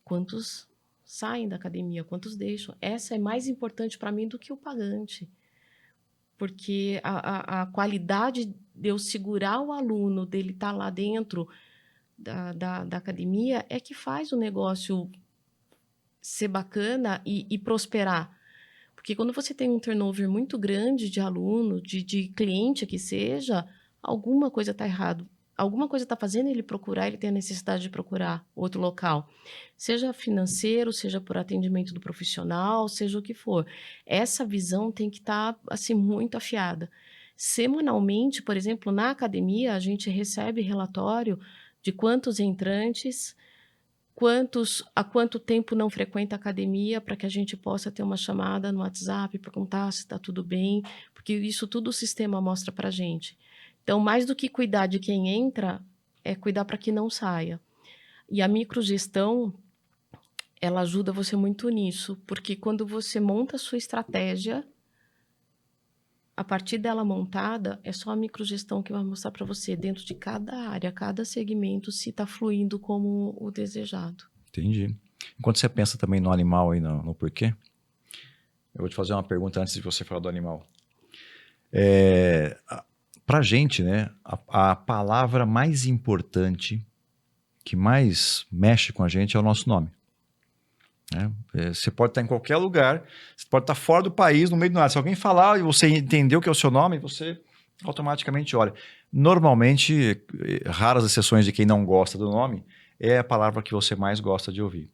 C: Quantos saem da academia? Quantos deixam? Essa é mais importante para mim do que o pagante. Porque a qualidade de eu segurar o aluno, dele estar lá dentro da academia, é que faz o negócio ser bacana e prosperar. Porque quando você tem um turnover muito grande de aluno, de cliente que seja, alguma coisa está errado. Alguma coisa está fazendo ele procurar, ele tem a necessidade de procurar outro local. Seja financeiro, seja por atendimento do profissional, seja o que for. Essa visão tem que estar assim, muito afiada. Semanalmente, por exemplo, na academia, a gente recebe relatório de quantos entrantes, há quanto tempo não frequenta a academia, para que a gente possa ter uma chamada no WhatsApp, perguntar se está tudo bem, porque isso tudo o sistema mostra para a gente. Então, mais do que cuidar de quem entra, é cuidar para que não saia. E a microgestão, ela ajuda você muito nisso, porque quando você monta a sua estratégia, a partir dela montada, é só a microgestão que vai mostrar para você, dentro de cada área, cada segmento, se está fluindo como o desejado.
A: Entendi. Enquanto você pensa também no animal aí, no porquê, eu vou te fazer uma pergunta antes de você falar do animal. Para a gente, né, a palavra mais importante, que mais mexe com a gente, é o nosso nome. Você pode estar em qualquer lugar, você pode estar fora do país, no meio do nada. Se alguém falar e você entendeu que é o seu nome, você automaticamente olha. Normalmente, raras exceções de quem não gosta do nome, é a palavra que você mais gosta de ouvir.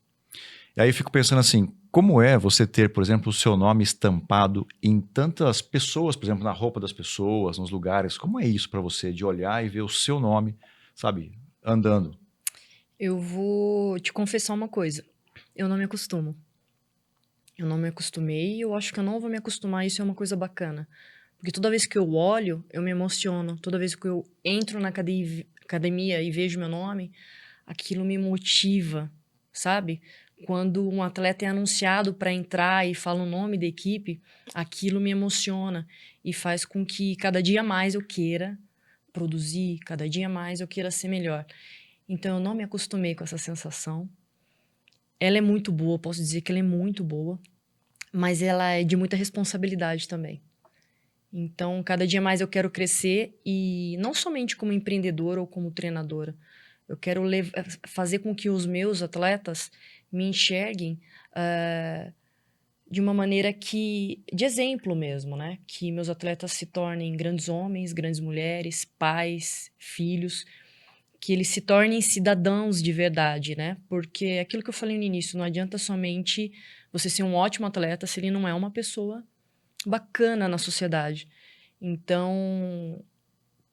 A: E aí eu fico pensando assim, como é você ter, por exemplo, o seu nome estampado em tantas pessoas, por exemplo, na roupa das pessoas, nos lugares, como é isso para você, de olhar e ver o seu nome, sabe, andando?
B: Eu vou te confessar uma coisa. Eu não me acostumo. Eu não me acostumei e eu acho que eu não vou me acostumar. Isso é uma coisa bacana. Porque toda vez que eu olho, eu me emociono. Toda vez que eu entro na academia e vejo meu nome, aquilo me motiva, sabe? quando um atleta é anunciado para entrar e fala o nome da equipe, aquilo me emociona e faz com que cada dia mais eu queira produzir, cada dia mais eu queira ser melhor. Então eu não me acostumei com essa sensação. Ela é muito boa, posso dizer que ela é muito boa, mas ela é de muita responsabilidade também. Então, cada dia mais eu quero crescer e não somente como empreendedora ou como treinadora. Eu quero fazer com que os meus atletas me enxerguem de uma maneira de exemplo mesmo, né? Que meus atletas se tornem grandes homens, grandes mulheres, pais, filhos, que eles se tornem cidadãos de verdade, né? Porque aquilo que eu falei no início, não adianta somente você ser um ótimo atleta se ele não é uma pessoa bacana na sociedade. Então,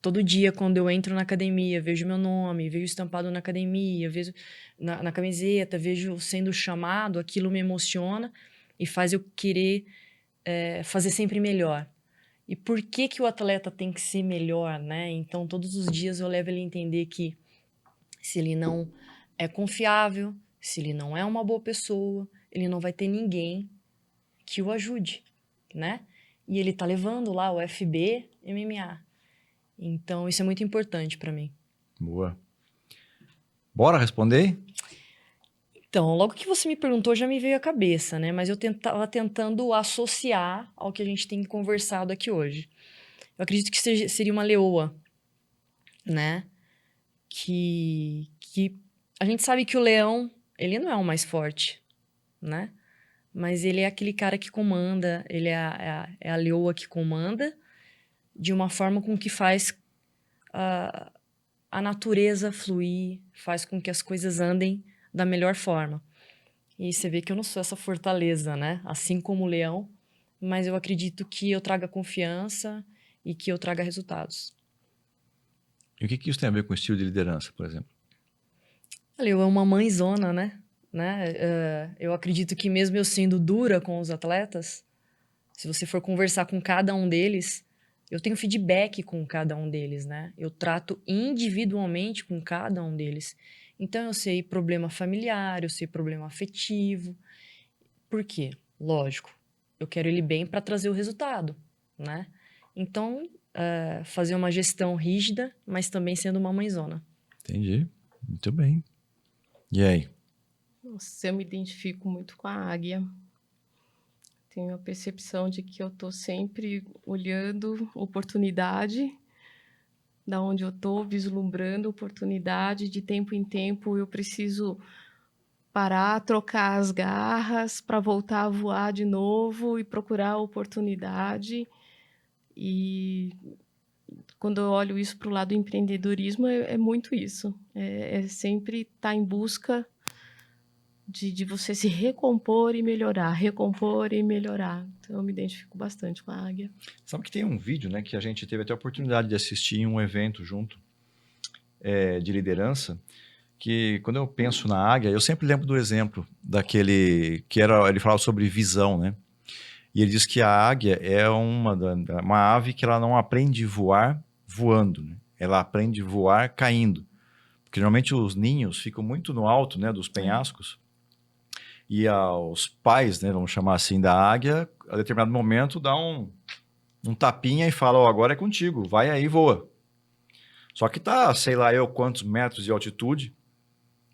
B: todo dia, quando eu entro na academia, vejo meu nome, vejo estampado na academia, vejo na camiseta, vejo sendo chamado, aquilo me emociona e faz eu querer fazer sempre melhor. E por que que o atleta tem que ser melhor, né? Então, todos os dias eu levo ele a entender que se ele não é confiável, se ele não é uma boa pessoa, ele não vai ter ninguém que o ajude, né? E ele tá levando lá o FB MMA. Então, isso é muito importante para mim.
A: Boa. Bora responder?
B: Então, logo que você me perguntou, já me veio à cabeça, né? Mas eu estava tentando associar ao que a gente tem conversado aqui hoje. Eu acredito que seria uma leoa, né? Que a gente sabe que o leão, ele não é o mais forte, né? Mas ele é aquele cara que comanda, ele é a leoa que comanda de uma forma com que faz a natureza fluir, faz com que as coisas andem da melhor forma. E você vê que eu não sou essa fortaleza, né? Assim como o leão, mas eu acredito que eu traga confiança e que eu traga resultados.
A: E o que isso tem a ver com o estilo de liderança, por exemplo?
B: A leoa é uma mãezona, né? Eu acredito que mesmo eu sendo dura com os atletas, se você for conversar com cada um deles, eu tenho feedback com cada um deles, né? Eu trato individualmente com cada um deles. Então, eu sei problema familiar, eu sei problema afetivo. Por quê? Lógico, eu quero ele bem para trazer o resultado, né? Então, fazer uma gestão rígida, mas também sendo uma mãezona.
A: Entendi. Muito bem. E aí?
C: Nossa, eu me identifico muito com a águia. Tenho a percepção de que eu estou sempre olhando oportunidade, da onde eu estou, vislumbrando oportunidade. De tempo em tempo eu preciso parar, trocar as garras para voltar a voar de novo e procurar a oportunidade. E quando eu olho isso para o lado do empreendedorismo, é muito isso. É sempre estar em busca de você se recompor e melhorar, recompor e melhorar. Então, eu me identifico bastante com a águia.
A: Sabe que tem um vídeo, né, que a gente teve até a oportunidade de assistir em um evento junto de liderança, que quando eu penso na águia, eu sempre lembro do exemplo daquele que ele falava sobre visão, né? E ele diz que a águia é uma ave que ela não aprende a voar voando, né? Ela aprende a voar caindo. Porque geralmente os ninhos ficam muito no alto, né, dos penhascos. E os pais, né, vamos chamar assim, da águia, a determinado momento dá um tapinha e fala, ó, agora é contigo, vai aí, voa. Só que tá, sei lá eu quantos metros de altitude,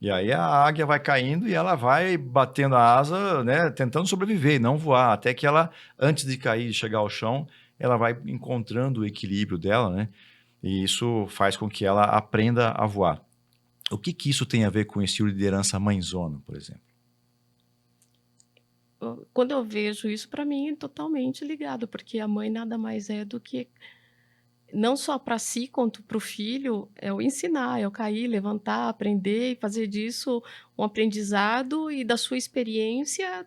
A: e aí a águia vai caindo e ela vai batendo a asa, né, tentando sobreviver e não voar, até que ela, antes de cair e chegar ao chão, ela vai encontrando o equilíbrio dela, né, e isso faz com que ela aprenda a voar. O que isso tem a ver com o estilo de liderança mãezona, por exemplo?
C: Quando eu vejo isso, para mim é totalmente ligado, porque a mãe nada mais é do que, não só para si, quanto para o filho, é o ensinar, é o cair, levantar, aprender e fazer disso um aprendizado e da sua experiência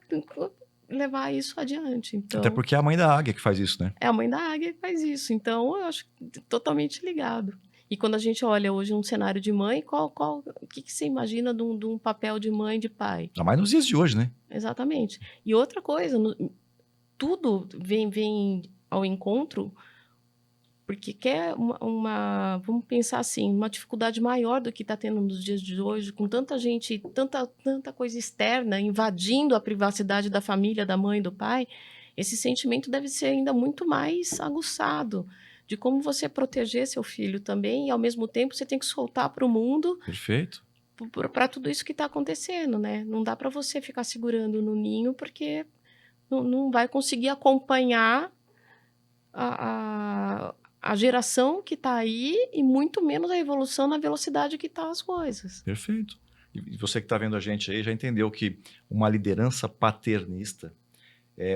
C: levar isso adiante.
A: Até
C: Então,
A: porque é a mãe da águia que faz isso, né?
C: é a mãe da águia que faz isso. Então, eu acho totalmente ligado. E quando a gente olha hoje um cenário de mãe, o que você imagina de um papel de mãe, de pai?
A: Ainda mais nos dias de hoje, né?
C: Exatamente. E outra coisa, tudo vem ao encontro porque quer vamos pensar assim, uma dificuldade maior do que está tendo nos dias de hoje, com tanta gente, tanta coisa externa invadindo a privacidade da família, da mãe, do pai, esse sentimento deve ser ainda muito mais aguçado, de como você proteger seu filho também, e ao mesmo tempo você tem que soltar para o mundo
A: Perfeito.
C: para tudo isso que está acontecendo, né? Não dá para você ficar segurando no ninho, porque não vai conseguir acompanhar a geração que está aí e muito menos a evolução na velocidade que estão as coisas.
A: Perfeito. E você que está vendo a gente aí já entendeu que uma liderança paternista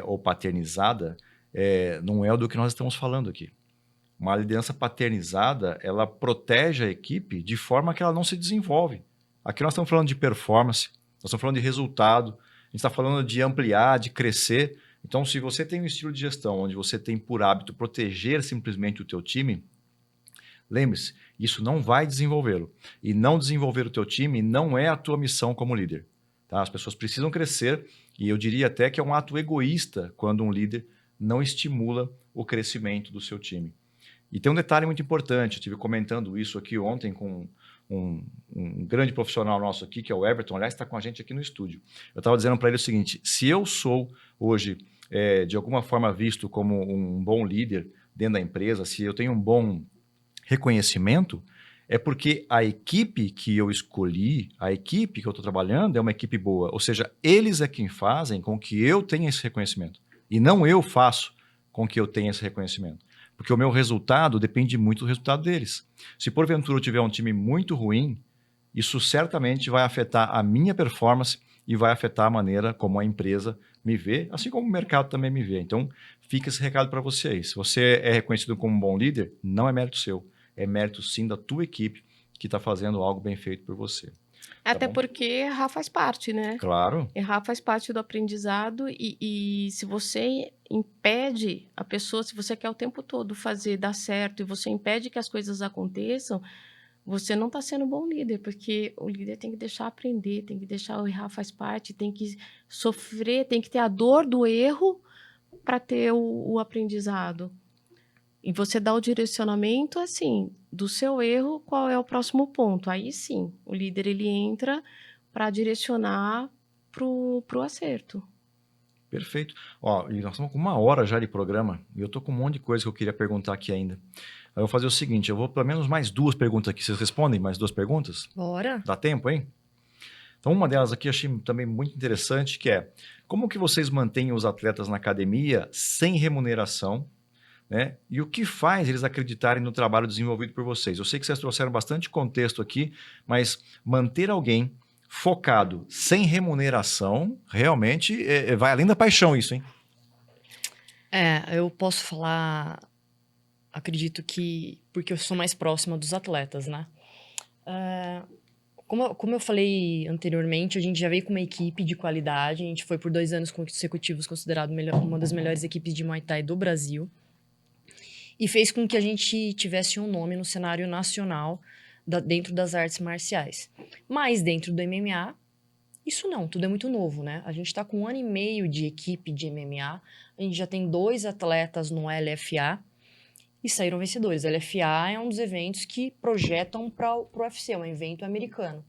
A: ou paternizada não é do que nós estamos falando aqui. Uma liderança paternizada, ela protege a equipe de forma que ela não se desenvolve. Aqui nós estamos falando de performance, nós estamos falando de resultado, a gente está falando de ampliar, de crescer. Então, se você tem um estilo de gestão onde você tem por hábito proteger simplesmente o teu time, lembre-se, isso não vai desenvolvê-lo. E não desenvolver o teu time não é a tua missão como líder. Tá? As pessoas precisam crescer e eu diria até que é um ato egoísta quando um líder não estimula o crescimento do seu time. E tem um detalhe muito importante, eu estive comentando isso aqui ontem com um grande profissional nosso aqui, que é o Everton, aliás, está com a gente aqui no estúdio. Eu estava dizendo para ele o seguinte, se eu sou hoje, de alguma forma visto como um bom líder dentro da empresa, se eu tenho um bom reconhecimento, é porque a equipe que eu escolhi, a equipe que eu estou trabalhando é uma equipe boa. Ou seja, eles é quem fazem com que eu tenha esse reconhecimento. E não eu faço com que eu tenha esse reconhecimento. Porque o meu resultado depende muito do resultado deles. Se porventura eu tiver um time muito ruim, isso certamente vai afetar a minha performance e vai afetar a maneira como a empresa me vê, assim como o mercado também me vê. Então, fica esse recado para você aí. Se você é reconhecido como um bom líder, não é mérito seu. É mérito sim da tua equipe que está fazendo algo bem feito por você.
C: Até
A: bom?
C: porque errar faz parte, né?
A: Claro.
C: Errar faz parte do aprendizado e se você impede a pessoa, se você quer o tempo todo fazer dar certo e você impede que as coisas aconteçam, você não está sendo um bom líder, porque o líder tem que deixar aprender, tem que deixar o errar faz parte, tem que sofrer, tem que ter a dor do erro para ter o aprendizado. E você dá o direcionamento, assim, do seu erro, qual é o próximo ponto. Aí sim, o líder ele entra para direcionar pro acerto.
A: Perfeito. Ó, e nós estamos com 1 hora já de programa e eu estou com um monte de coisa que eu queria perguntar aqui ainda. Aí eu vou fazer o seguinte, eu vou pelo menos mais 2 perguntas aqui. Vocês respondem mais 2 perguntas?
B: Bora.
A: Dá tempo, hein? Então, uma delas aqui eu achei também muito interessante, que é como que vocês mantêm os atletas na academia sem remuneração, né? E o que faz eles acreditarem no trabalho desenvolvido por vocês? Eu sei que vocês trouxeram bastante contexto aqui, mas manter alguém focado sem remuneração, realmente vai além da paixão isso, hein?
B: Eu posso falar, acredito que, porque eu sou mais próxima dos atletas, né? Como eu falei anteriormente, a gente já veio com uma equipe de qualidade, a gente foi por 2 anos consecutivos considerado uma das melhores equipes de Muay Thai do Brasil, e fez com que a gente tivesse um nome no cenário nacional dentro das artes marciais. Mas dentro do MMA, isso não, tudo é muito novo, né? A gente está com 1 ano e meio de equipe de MMA, a gente já tem 2 atletas no LFA e saíram vencedores. A LFA é um dos eventos que projetam para o UFC, é um evento americano.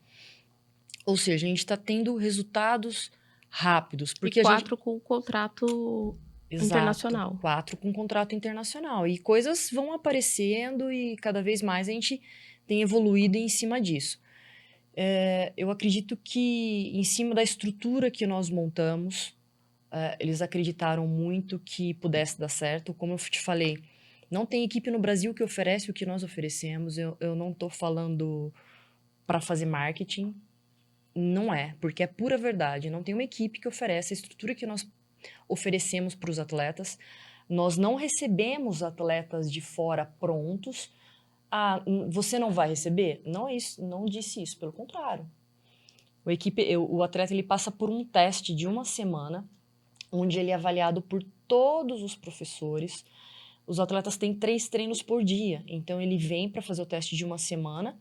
B: Ou seja, a gente está tendo resultados rápidos. Porque
C: E 4 com o contrato internacional.
B: 4 com contrato internacional. E coisas vão aparecendo e cada vez mais a gente tem evoluído em cima disso. Eu acredito que em cima da estrutura que nós montamos, eles acreditaram muito que pudesse dar certo. Como eu te falei, não tem equipe no Brasil que oferece o que nós oferecemos. Eu não estou falando para fazer marketing. Não é, porque é pura verdade. Não tem uma equipe que oferece a estrutura que nós oferecemos para os atletas. Nós não recebemos atletas de fora prontos. Você não vai receber? Não é isso, não disse isso, pelo contrário. O atleta ele passa por um teste de 1 semana, onde ele é avaliado por todos os professores. Os atletas têm 3 treinos por dia, então ele vem para fazer o teste de 1 semana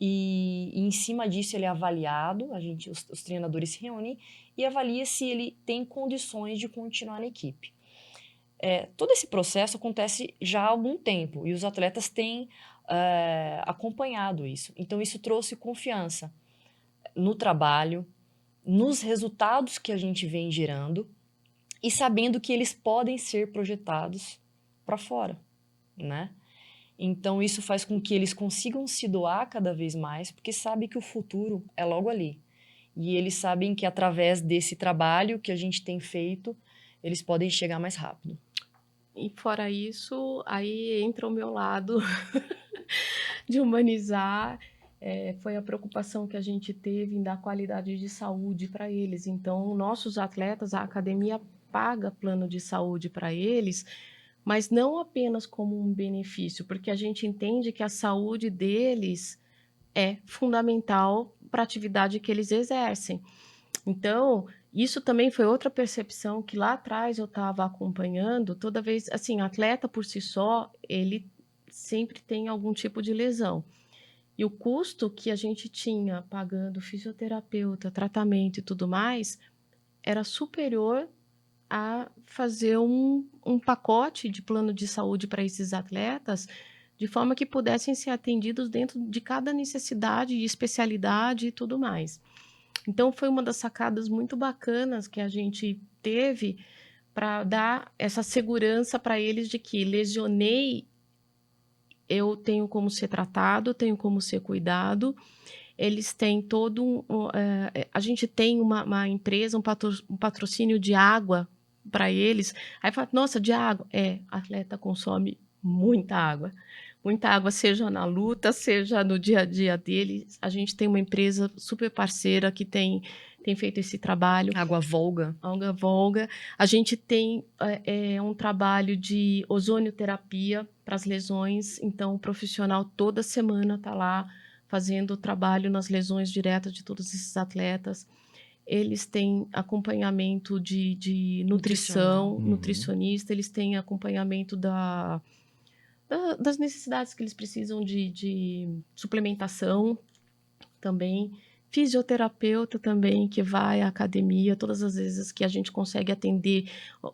B: e em cima disso ele é avaliado, os treinadores se reúnem e avalia se ele tem condições de continuar na equipe. todo esse processo acontece já há algum tempo e os atletas têm acompanhado isso. Então, isso trouxe confiança no trabalho, nos resultados que a gente vem gerando e sabendo que eles podem ser projetados para fora, né? Então, isso faz com que eles consigam se doar cada vez mais, porque sabem que o futuro é logo ali. E eles sabem que através desse trabalho que a gente tem feito, eles podem chegar mais rápido.
C: E fora isso, aí entra o meu lado de humanizar. Foi a preocupação que a gente teve em dar qualidade de saúde para eles. Então, nossos atletas, a academia paga plano de saúde para eles, mas não apenas como um benefício, porque a gente entende que a saúde deles é fundamental para a atividade que eles exercem. Então, isso também foi outra percepção que lá atrás eu estava acompanhando. Toda vez, assim, atleta por si só, ele sempre tem algum tipo de lesão. E o custo que a gente tinha pagando fisioterapeuta, tratamento e tudo mais, era superior a fazer um pacote de plano de saúde para esses atletas, de forma que pudessem ser atendidos dentro de cada necessidade e especialidade e tudo mais. Então, foi uma das sacadas muito bacanas que a gente teve para dar essa segurança para eles de que lesionei, eu tenho como ser tratado, tenho como ser cuidado. Eles têm a gente tem uma empresa, um patrocínio de água para eles. Aí fala, nossa, de água. Atleta consome muita água. Muita água, seja na luta, seja no dia a dia deles. A gente tem uma empresa super parceira que tem feito esse trabalho.
B: Água Volga.
C: Água Volga. A gente tem um trabalho de ozonioterapia para as lesões. Então, o profissional toda semana está lá fazendo trabalho nas lesões diretas de todos esses atletas. Eles têm acompanhamento de nutrição, nutricionista, eles têm acompanhamento das necessidades que eles precisam de suplementação também. Fisioterapeuta também, que vai à academia, todas as vezes que a gente consegue atender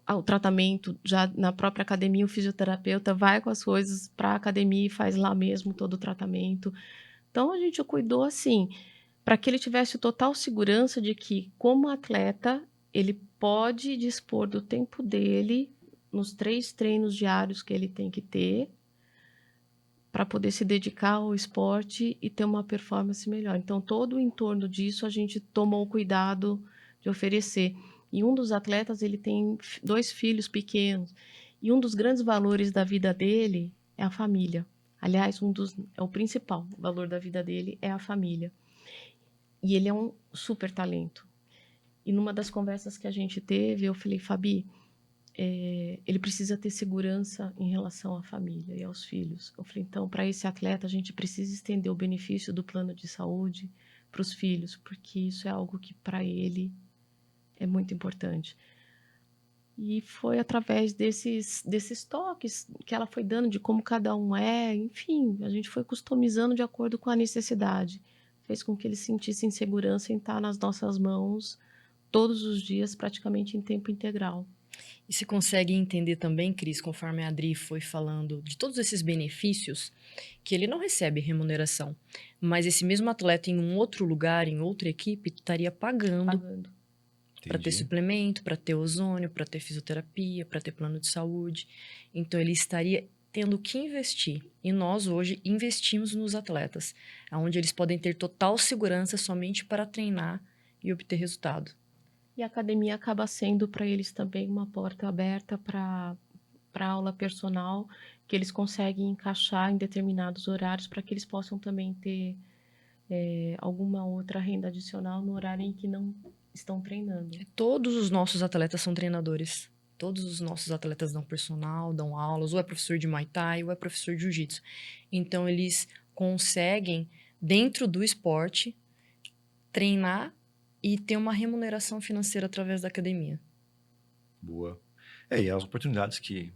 C: ao tratamento, já na própria academia, o fisioterapeuta vai com as coisas para a academia e faz lá mesmo todo o tratamento. Então, a gente cuidou assim, para que ele tivesse total segurança de que, como atleta, ele pode dispor do tempo dele nos 3 treinos diários que ele tem que ter para poder se dedicar ao esporte e ter uma performance melhor. Então, todo o entorno disso a gente tomou o cuidado de oferecer. E um dos atletas, ele tem 2 filhos pequenos. E um dos grandes valores da vida dele é a família. Aliás, o principal valor da vida dele é a família. E ele é um super talento. E numa das conversas que a gente teve, eu falei, Fabi, ele precisa ter segurança em relação à família e aos filhos. Eu falei, então, para esse atleta, a gente precisa estender o benefício do plano de saúde para os filhos, porque isso é algo que, para ele, é muito importante. E foi através desses toques que ela foi dando de como cada um é, enfim, a gente foi customizando de acordo com a necessidade. Fez com que eles sentissem segurança em estar nas nossas mãos todos os dias, praticamente em tempo integral.
B: E se consegue entender também, Cris, conforme a Adri foi falando, de todos esses benefícios, que ele não recebe remuneração, mas esse mesmo atleta em um outro lugar, em outra equipe, estaria pagando para ter suplemento, para ter ozônio, para ter fisioterapia, para ter plano de saúde. Então, ele estaria tendo que investir. E nós, hoje, investimos nos atletas, onde eles podem ter total segurança somente para treinar e obter resultado.
C: E a academia acaba sendo para eles também uma porta aberta para aula personal, que eles conseguem encaixar em determinados horários para que eles possam também ter alguma outra renda adicional no horário em que não estão treinando.
B: Todos os nossos atletas são treinadores. Todos os nossos atletas dão personal, dão aulas, ou é professor de Muay Thai, ou é professor de Jiu-Jitsu. Então, eles conseguem, dentro do esporte, treinar e ter uma remuneração financeira através da academia.
A: Boa. E as oportunidades que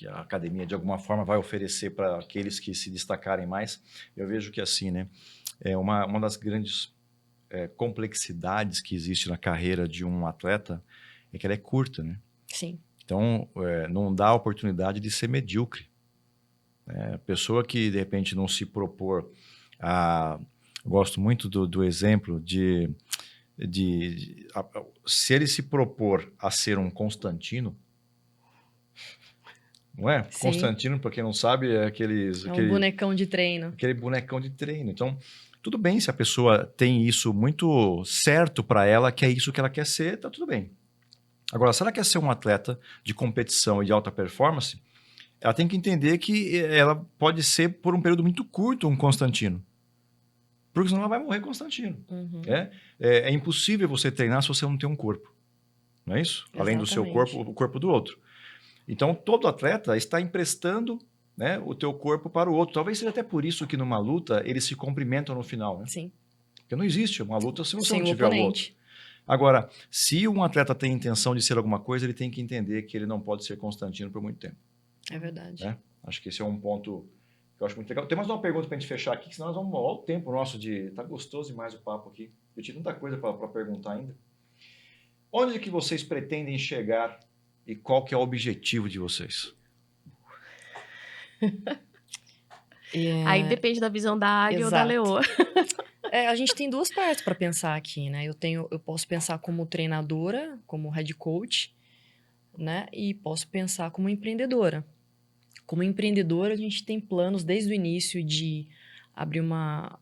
A: a academia, de alguma forma, vai oferecer para aqueles que se destacarem mais, eu vejo que assim, né, uma das grandes complexidades que existe na carreira de um atleta é que ela é curta, né?
B: Sim.
A: Então, não dá a oportunidade de ser medíocre. A pessoa que, de repente, não se propor a... Gosto muito do exemplo se ele se propor a ser um Constantino, não é?
B: Sim.
A: Constantino, para quem não sabe, é
B: um bonecão de treino.
A: aquele bonecão de treino. Então, tudo bem se a pessoa tem isso muito certo para ela, que é isso que ela quer ser, tá tudo bem. Agora, se ela quer ser um atleta de competição e de alta performance, ela tem que entender que ela pode ser, por um período muito curto, um Constantino. Porque senão ela vai morrer Constantino.
B: Uhum.
A: É impossível você treinar se você não tem um corpo. Não é isso? Além do seu
B: Exatamente.
A: corpo, o corpo do outro. Então, todo atleta está emprestando, né, o teu corpo para o outro. Talvez seja até por isso que numa luta eles se cumprimentam no final. Né?
B: Sim.
A: Porque não existe uma luta se você
B: Sem
A: não
B: o
A: tiver o outro.
B: oponente.
A: Agora, se um atleta tem intenção de ser alguma coisa, ele tem que entender que ele não pode ser Constantino por muito tempo.
B: É verdade.
A: Né? Acho que esse é um ponto que eu acho muito legal. Tem mais uma pergunta para a gente fechar aqui, que senão nós vamos... Olha o tempo nosso de... Tá gostoso demais o papo aqui. Eu tinha tanta coisa para perguntar ainda. Onde que vocês pretendem chegar e qual que é o objetivo de vocês?
C: Aí depende da visão da águia ou da
B: Exato.
C: leoa.
B: A gente tem duas partes para pensar aqui, né? Eu posso pensar como treinadora, como head coach, né? E posso pensar como empreendedora. Como empreendedora, a gente tem planos desde o início de abrir uma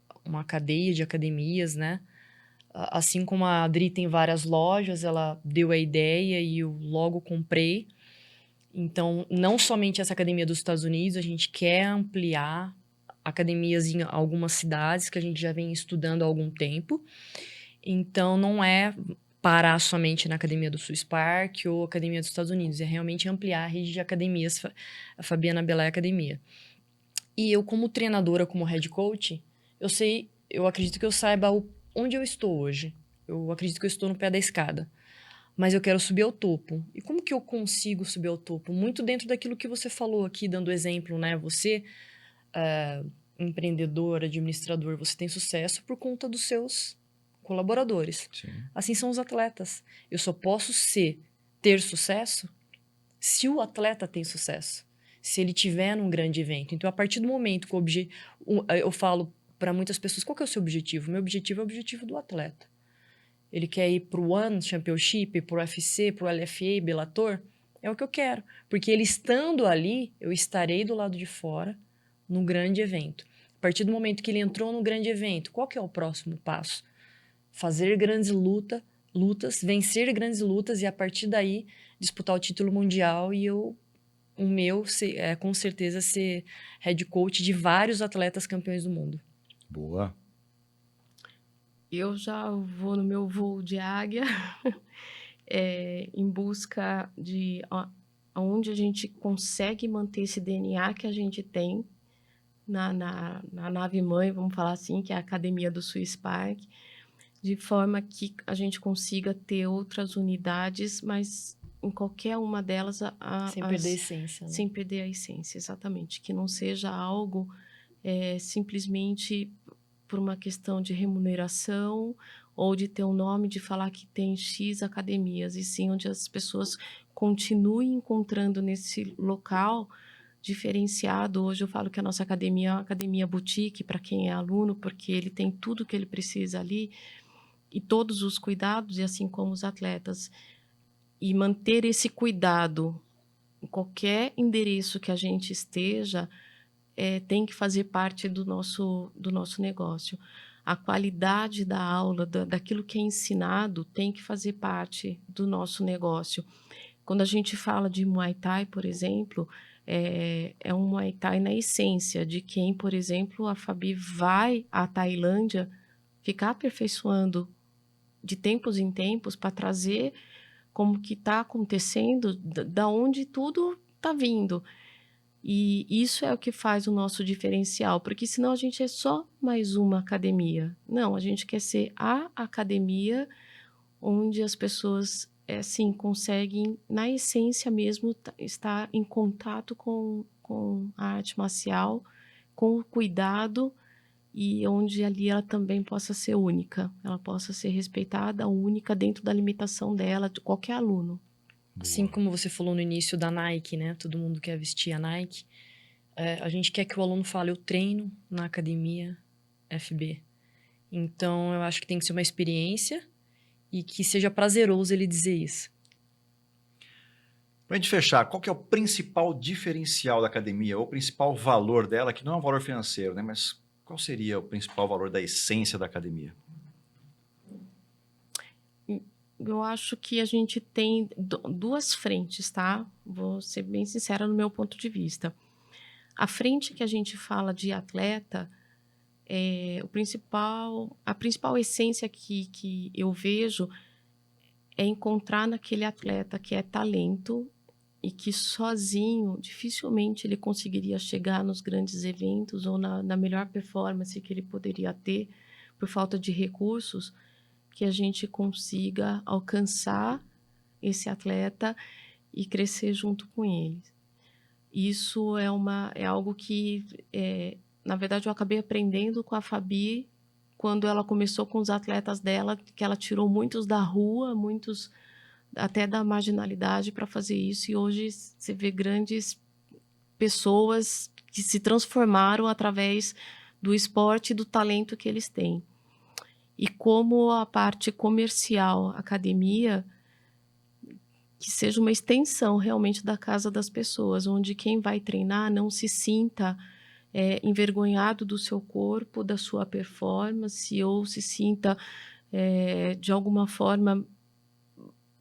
B: cadeia de academias, né? Assim como a Adri tem várias lojas, ela deu a ideia e eu logo comprei. Então, não somente essa academia dos Estados Unidos, a gente quer ampliar academias em algumas cidades que a gente já vem estudando há algum tempo. Então, não é parar somente na academia do Swiss Park ou academia dos Estados Unidos, é realmente ampliar a rede de academias, a Fabiana Belay Academia. E eu, como treinadora, como head coach, eu acredito que eu saiba onde eu estou hoje. Eu acredito que eu estou no pé da escada. Mas eu quero subir ao topo. E como que eu consigo subir ao topo? Muito dentro daquilo que você falou aqui, dando exemplo, né? Você, empreendedor, administrador, você tem sucesso por conta dos seus colaboradores.
A: Sim.
B: Assim são os atletas. Eu só posso ter sucesso se o atleta tem sucesso. Se ele tiver num grande evento. Então, a partir do momento que eu falo para muitas pessoas, qual que é o seu objetivo? Meu objetivo é o objetivo do atleta. Ele quer ir pro One Championship, pro UFC, pro LFA, Bellator, é o que eu quero. Porque ele estando ali, eu estarei do lado de fora, num grande evento. A partir do momento que ele entrou no grande evento, qual que é o próximo passo? Fazer grandes lutas, vencer grandes lutas e a partir daí disputar o título mundial e com certeza ser head coach de vários atletas campeões do mundo.
A: Boa.
C: Eu já vou no meu voo de águia, em busca de onde a gente consegue manter esse DNA que a gente tem na nave-mãe, vamos falar assim, que é a Academia do Swiss Park, de forma que a gente consiga ter outras unidades, mas em qualquer uma delas...
B: Sem perder a essência. Né?
C: Sem perder a essência, exatamente. Que não seja algo simplesmente por uma questão de remuneração ou de ter um nome, de falar que tem X academias, e sim onde as pessoas continuem encontrando nesse local diferenciado. Hoje eu falo que a nossa academia é uma academia boutique para quem é aluno, porque ele tem tudo que ele precisa ali e todos os cuidados, e assim como os atletas. E manter esse cuidado em qualquer endereço que a gente esteja, tem que fazer parte do nosso negócio. A qualidade da aula, daquilo que é ensinado, tem que fazer parte do nosso negócio. Quando a gente fala de Muay Thai, por exemplo, é um Muay Thai na essência, de quem, por exemplo, a Fabi vai à Tailândia ficar aperfeiçoando de tempos em tempos para trazer como que está acontecendo, da onde tudo está vindo. E isso é o que faz o nosso diferencial, porque senão a gente é só mais uma academia. Não, a gente quer ser a academia onde as pessoas, assim, conseguem, na essência mesmo, estar em contato com a arte marcial, com o cuidado, e onde ali ela também possa ser única, ela possa ser respeitada, única dentro da limitação dela, de qualquer aluno.
B: Assim
A: Boa.
B: como você falou no início da Nike, né? Todo mundo quer vestir a Nike. A gente quer que o aluno fale, eu treino na academia FB. Então, eu acho que tem que ser uma experiência e que seja prazeroso ele dizer isso.
A: Para a gente fechar, qual que é o principal diferencial da academia, ou o principal valor dela, que não é um valor financeiro, né? Mas qual seria o principal valor da essência da academia?
C: Eu acho que a gente tem duas frentes, tá? Vou ser bem sincera no meu ponto de vista. A frente que a gente fala de atleta, a principal essência que eu vejo é encontrar naquele atleta que é talento e que sozinho dificilmente ele conseguiria chegar nos grandes eventos ou na melhor performance que ele poderia ter por falta de recursos, que a gente consiga alcançar esse atleta e crescer junto com ele. Isso é algo que, na verdade, eu acabei aprendendo com a Fabi quando ela começou com os atletas dela, que ela tirou muitos da rua, muitos até da marginalidade para fazer isso. E hoje você vê grandes pessoas que se transformaram através do esporte e do talento que eles têm. E como a parte comercial, academia, que seja uma extensão realmente da casa das pessoas, onde quem vai treinar não se sinta envergonhado do seu corpo, da sua performance, ou se sinta de alguma forma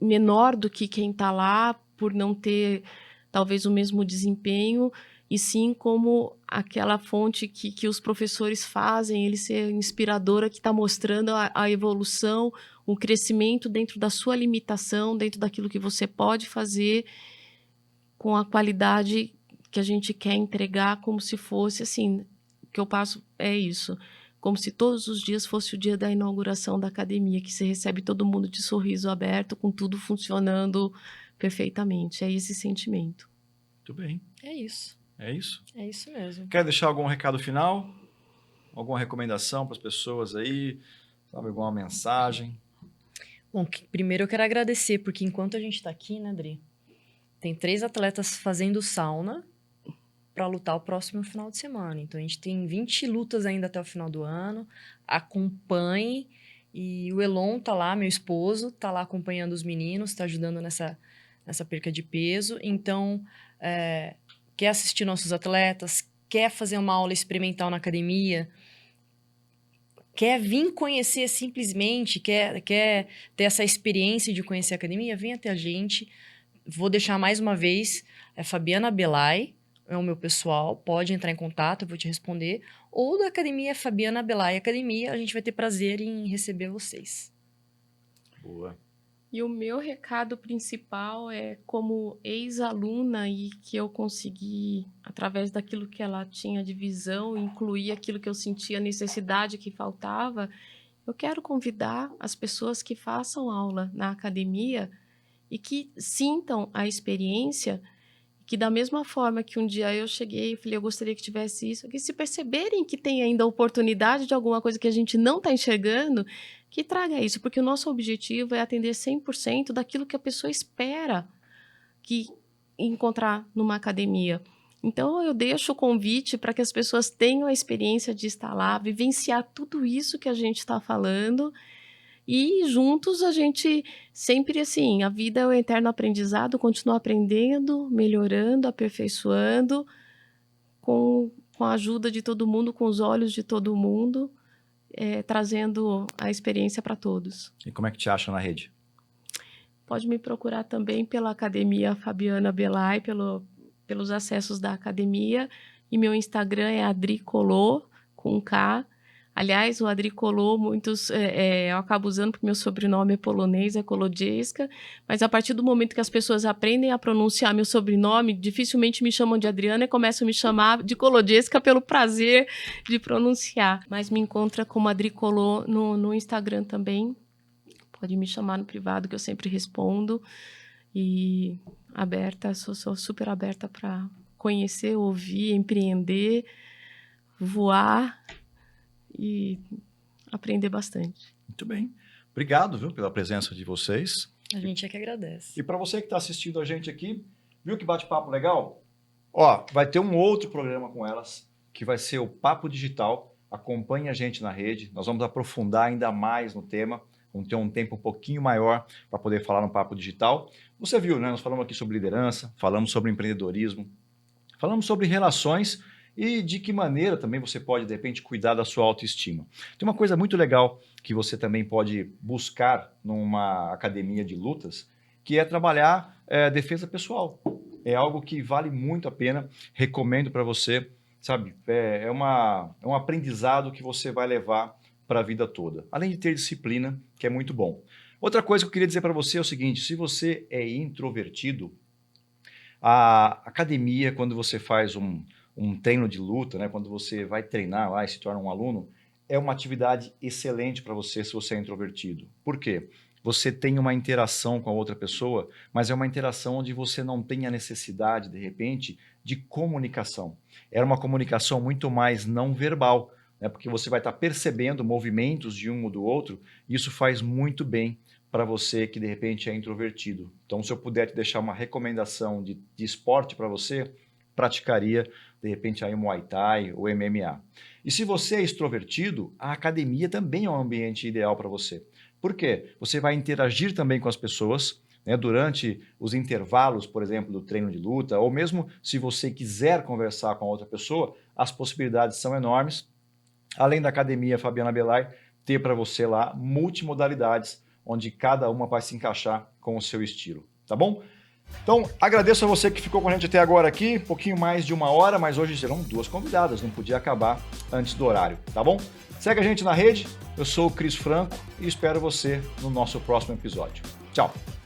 C: menor do que quem está lá por não ter talvez o mesmo desempenho, e sim como aquela fonte que os professores fazem, ele ser inspiradora, que está mostrando a evolução, um crescimento dentro da sua limitação, dentro daquilo que você pode fazer, com a qualidade que a gente quer entregar, como se fosse assim, o que eu passo é isso, como se todos os dias fosse o dia da inauguração da academia, que você recebe todo mundo de sorriso aberto, com tudo funcionando perfeitamente. É esse sentimento.
A: Muito bem.
B: É isso.
A: É isso?
B: É isso mesmo.
A: Quer deixar algum recado final? Alguma recomendação para as pessoas aí? Sabe, alguma mensagem?
B: Bom, primeiro eu quero agradecer, porque enquanto a gente está aqui, né, Dri? Tem 3 atletas fazendo sauna para lutar o próximo final de semana. Então, a gente tem 20 lutas ainda até o final do ano. Acompanhe. E o Elon tá lá, meu esposo, tá lá acompanhando os meninos, tá ajudando nessa perca de peso. Então, quer assistir nossos atletas, quer fazer uma aula experimental na academia, quer vir conhecer simplesmente, quer ter essa experiência de conhecer a academia, vem até a gente. Vou deixar mais uma vez, Fabiana Belay, é o meu pessoal, pode entrar em contato, eu vou te responder. Ou da academia Fabiana Belay Academia, a gente vai ter prazer em receber vocês.
A: Boa.
C: E o meu recado principal é, como ex-aluna e que eu consegui, através daquilo que ela tinha de visão, incluir aquilo que eu sentia necessidade que faltava, eu quero convidar as pessoas que façam aula na academia e que sintam a experiência, que da mesma forma que um dia eu cheguei e falei, eu gostaria que tivesse isso, que se perceberem que tem ainda oportunidade de alguma coisa que a gente não está enxergando, que traga isso, porque o nosso objetivo é atender 100% daquilo que a pessoa espera que encontrar numa academia. Então, eu deixo o convite para que as pessoas tenham a experiência de estar lá, vivenciar tudo isso que a gente está falando, e juntos a gente sempre assim, a vida é o eterno aprendizado, continua aprendendo, melhorando, aperfeiçoando, com a ajuda de todo mundo, com os olhos de todo mundo, trazendo a experiência para todos.
A: E como é que te acha na rede?
C: Pode me procurar também pela Academia Fabiana Belay, pelos acessos da academia, e meu Instagram é Adricolô, com K. Aliás, o Adricolô, muitos eu acabo usando porque meu sobrenome é polonês, é Kolodziejska, mas a partir do momento que as pessoas aprendem a pronunciar meu sobrenome, dificilmente me chamam de Adriana e começam a me chamar de Kolodziejska pelo prazer de pronunciar. Mas me encontra como Adricolô no Instagram também. Pode me chamar no privado que eu sempre respondo. E aberta, sou super aberta para conhecer, ouvir, empreender, voar e aprender bastante.
A: Muito bem. Obrigado, viu, pela presença de vocês.
B: A gente é que agradece.
A: E para você que está assistindo a gente aqui, viu que bate-papo legal? Ó, vai ter um outro programa com elas, que vai ser o Papo Digital. Acompanhe a gente na rede, nós vamos aprofundar ainda mais no tema, vamos ter um tempo um pouquinho maior para poder falar no Papo Digital. Você viu, né? Nós falamos aqui sobre liderança, falamos sobre empreendedorismo, falamos sobre relações e de que maneira também você pode, de repente, cuidar da sua autoestima. Tem uma coisa muito legal que você também pode buscar numa academia de lutas, que é trabalhar defesa pessoal. É algo que vale muito a pena, recomendo para você, sabe? É um aprendizado que você vai levar para a vida toda. Além de ter disciplina, que é muito bom. Outra coisa que eu queria dizer para você é o seguinte, se você é introvertido, a academia, quando você faz um treino de luta, né, quando você vai treinar lá e se torna um aluno, é uma atividade excelente para você se você é introvertido. Por quê? Você tem uma interação com a outra pessoa, mas é uma interação onde você não tem a necessidade, de repente, de comunicação. É uma comunicação muito mais não verbal, né, porque você vai estar percebendo movimentos de um ou do outro, e isso faz muito bem para você que, de repente, é introvertido. Então, se eu puder te deixar uma recomendação de esporte para você, praticaria, de repente, aí Muay Thai ou MMA. E se você é extrovertido, a academia também é um ambiente ideal para você. Por quê? Você vai interagir também com as pessoas, né, durante os intervalos, por exemplo, do treino de luta, ou mesmo se você quiser conversar com a outra pessoa, as possibilidades são enormes. Além da academia Fabiana Belay, ter para você lá multimodalidades, onde cada uma vai se encaixar com o seu estilo, tá bom? Então, agradeço a você que ficou com a gente até agora aqui, um pouquinho mais de 1 hora, mas hoje serão 2 convidadas, não podia acabar antes do horário, tá bom? Segue a gente na rede, eu sou o Cris Franco e espero você no nosso próximo episódio. Tchau!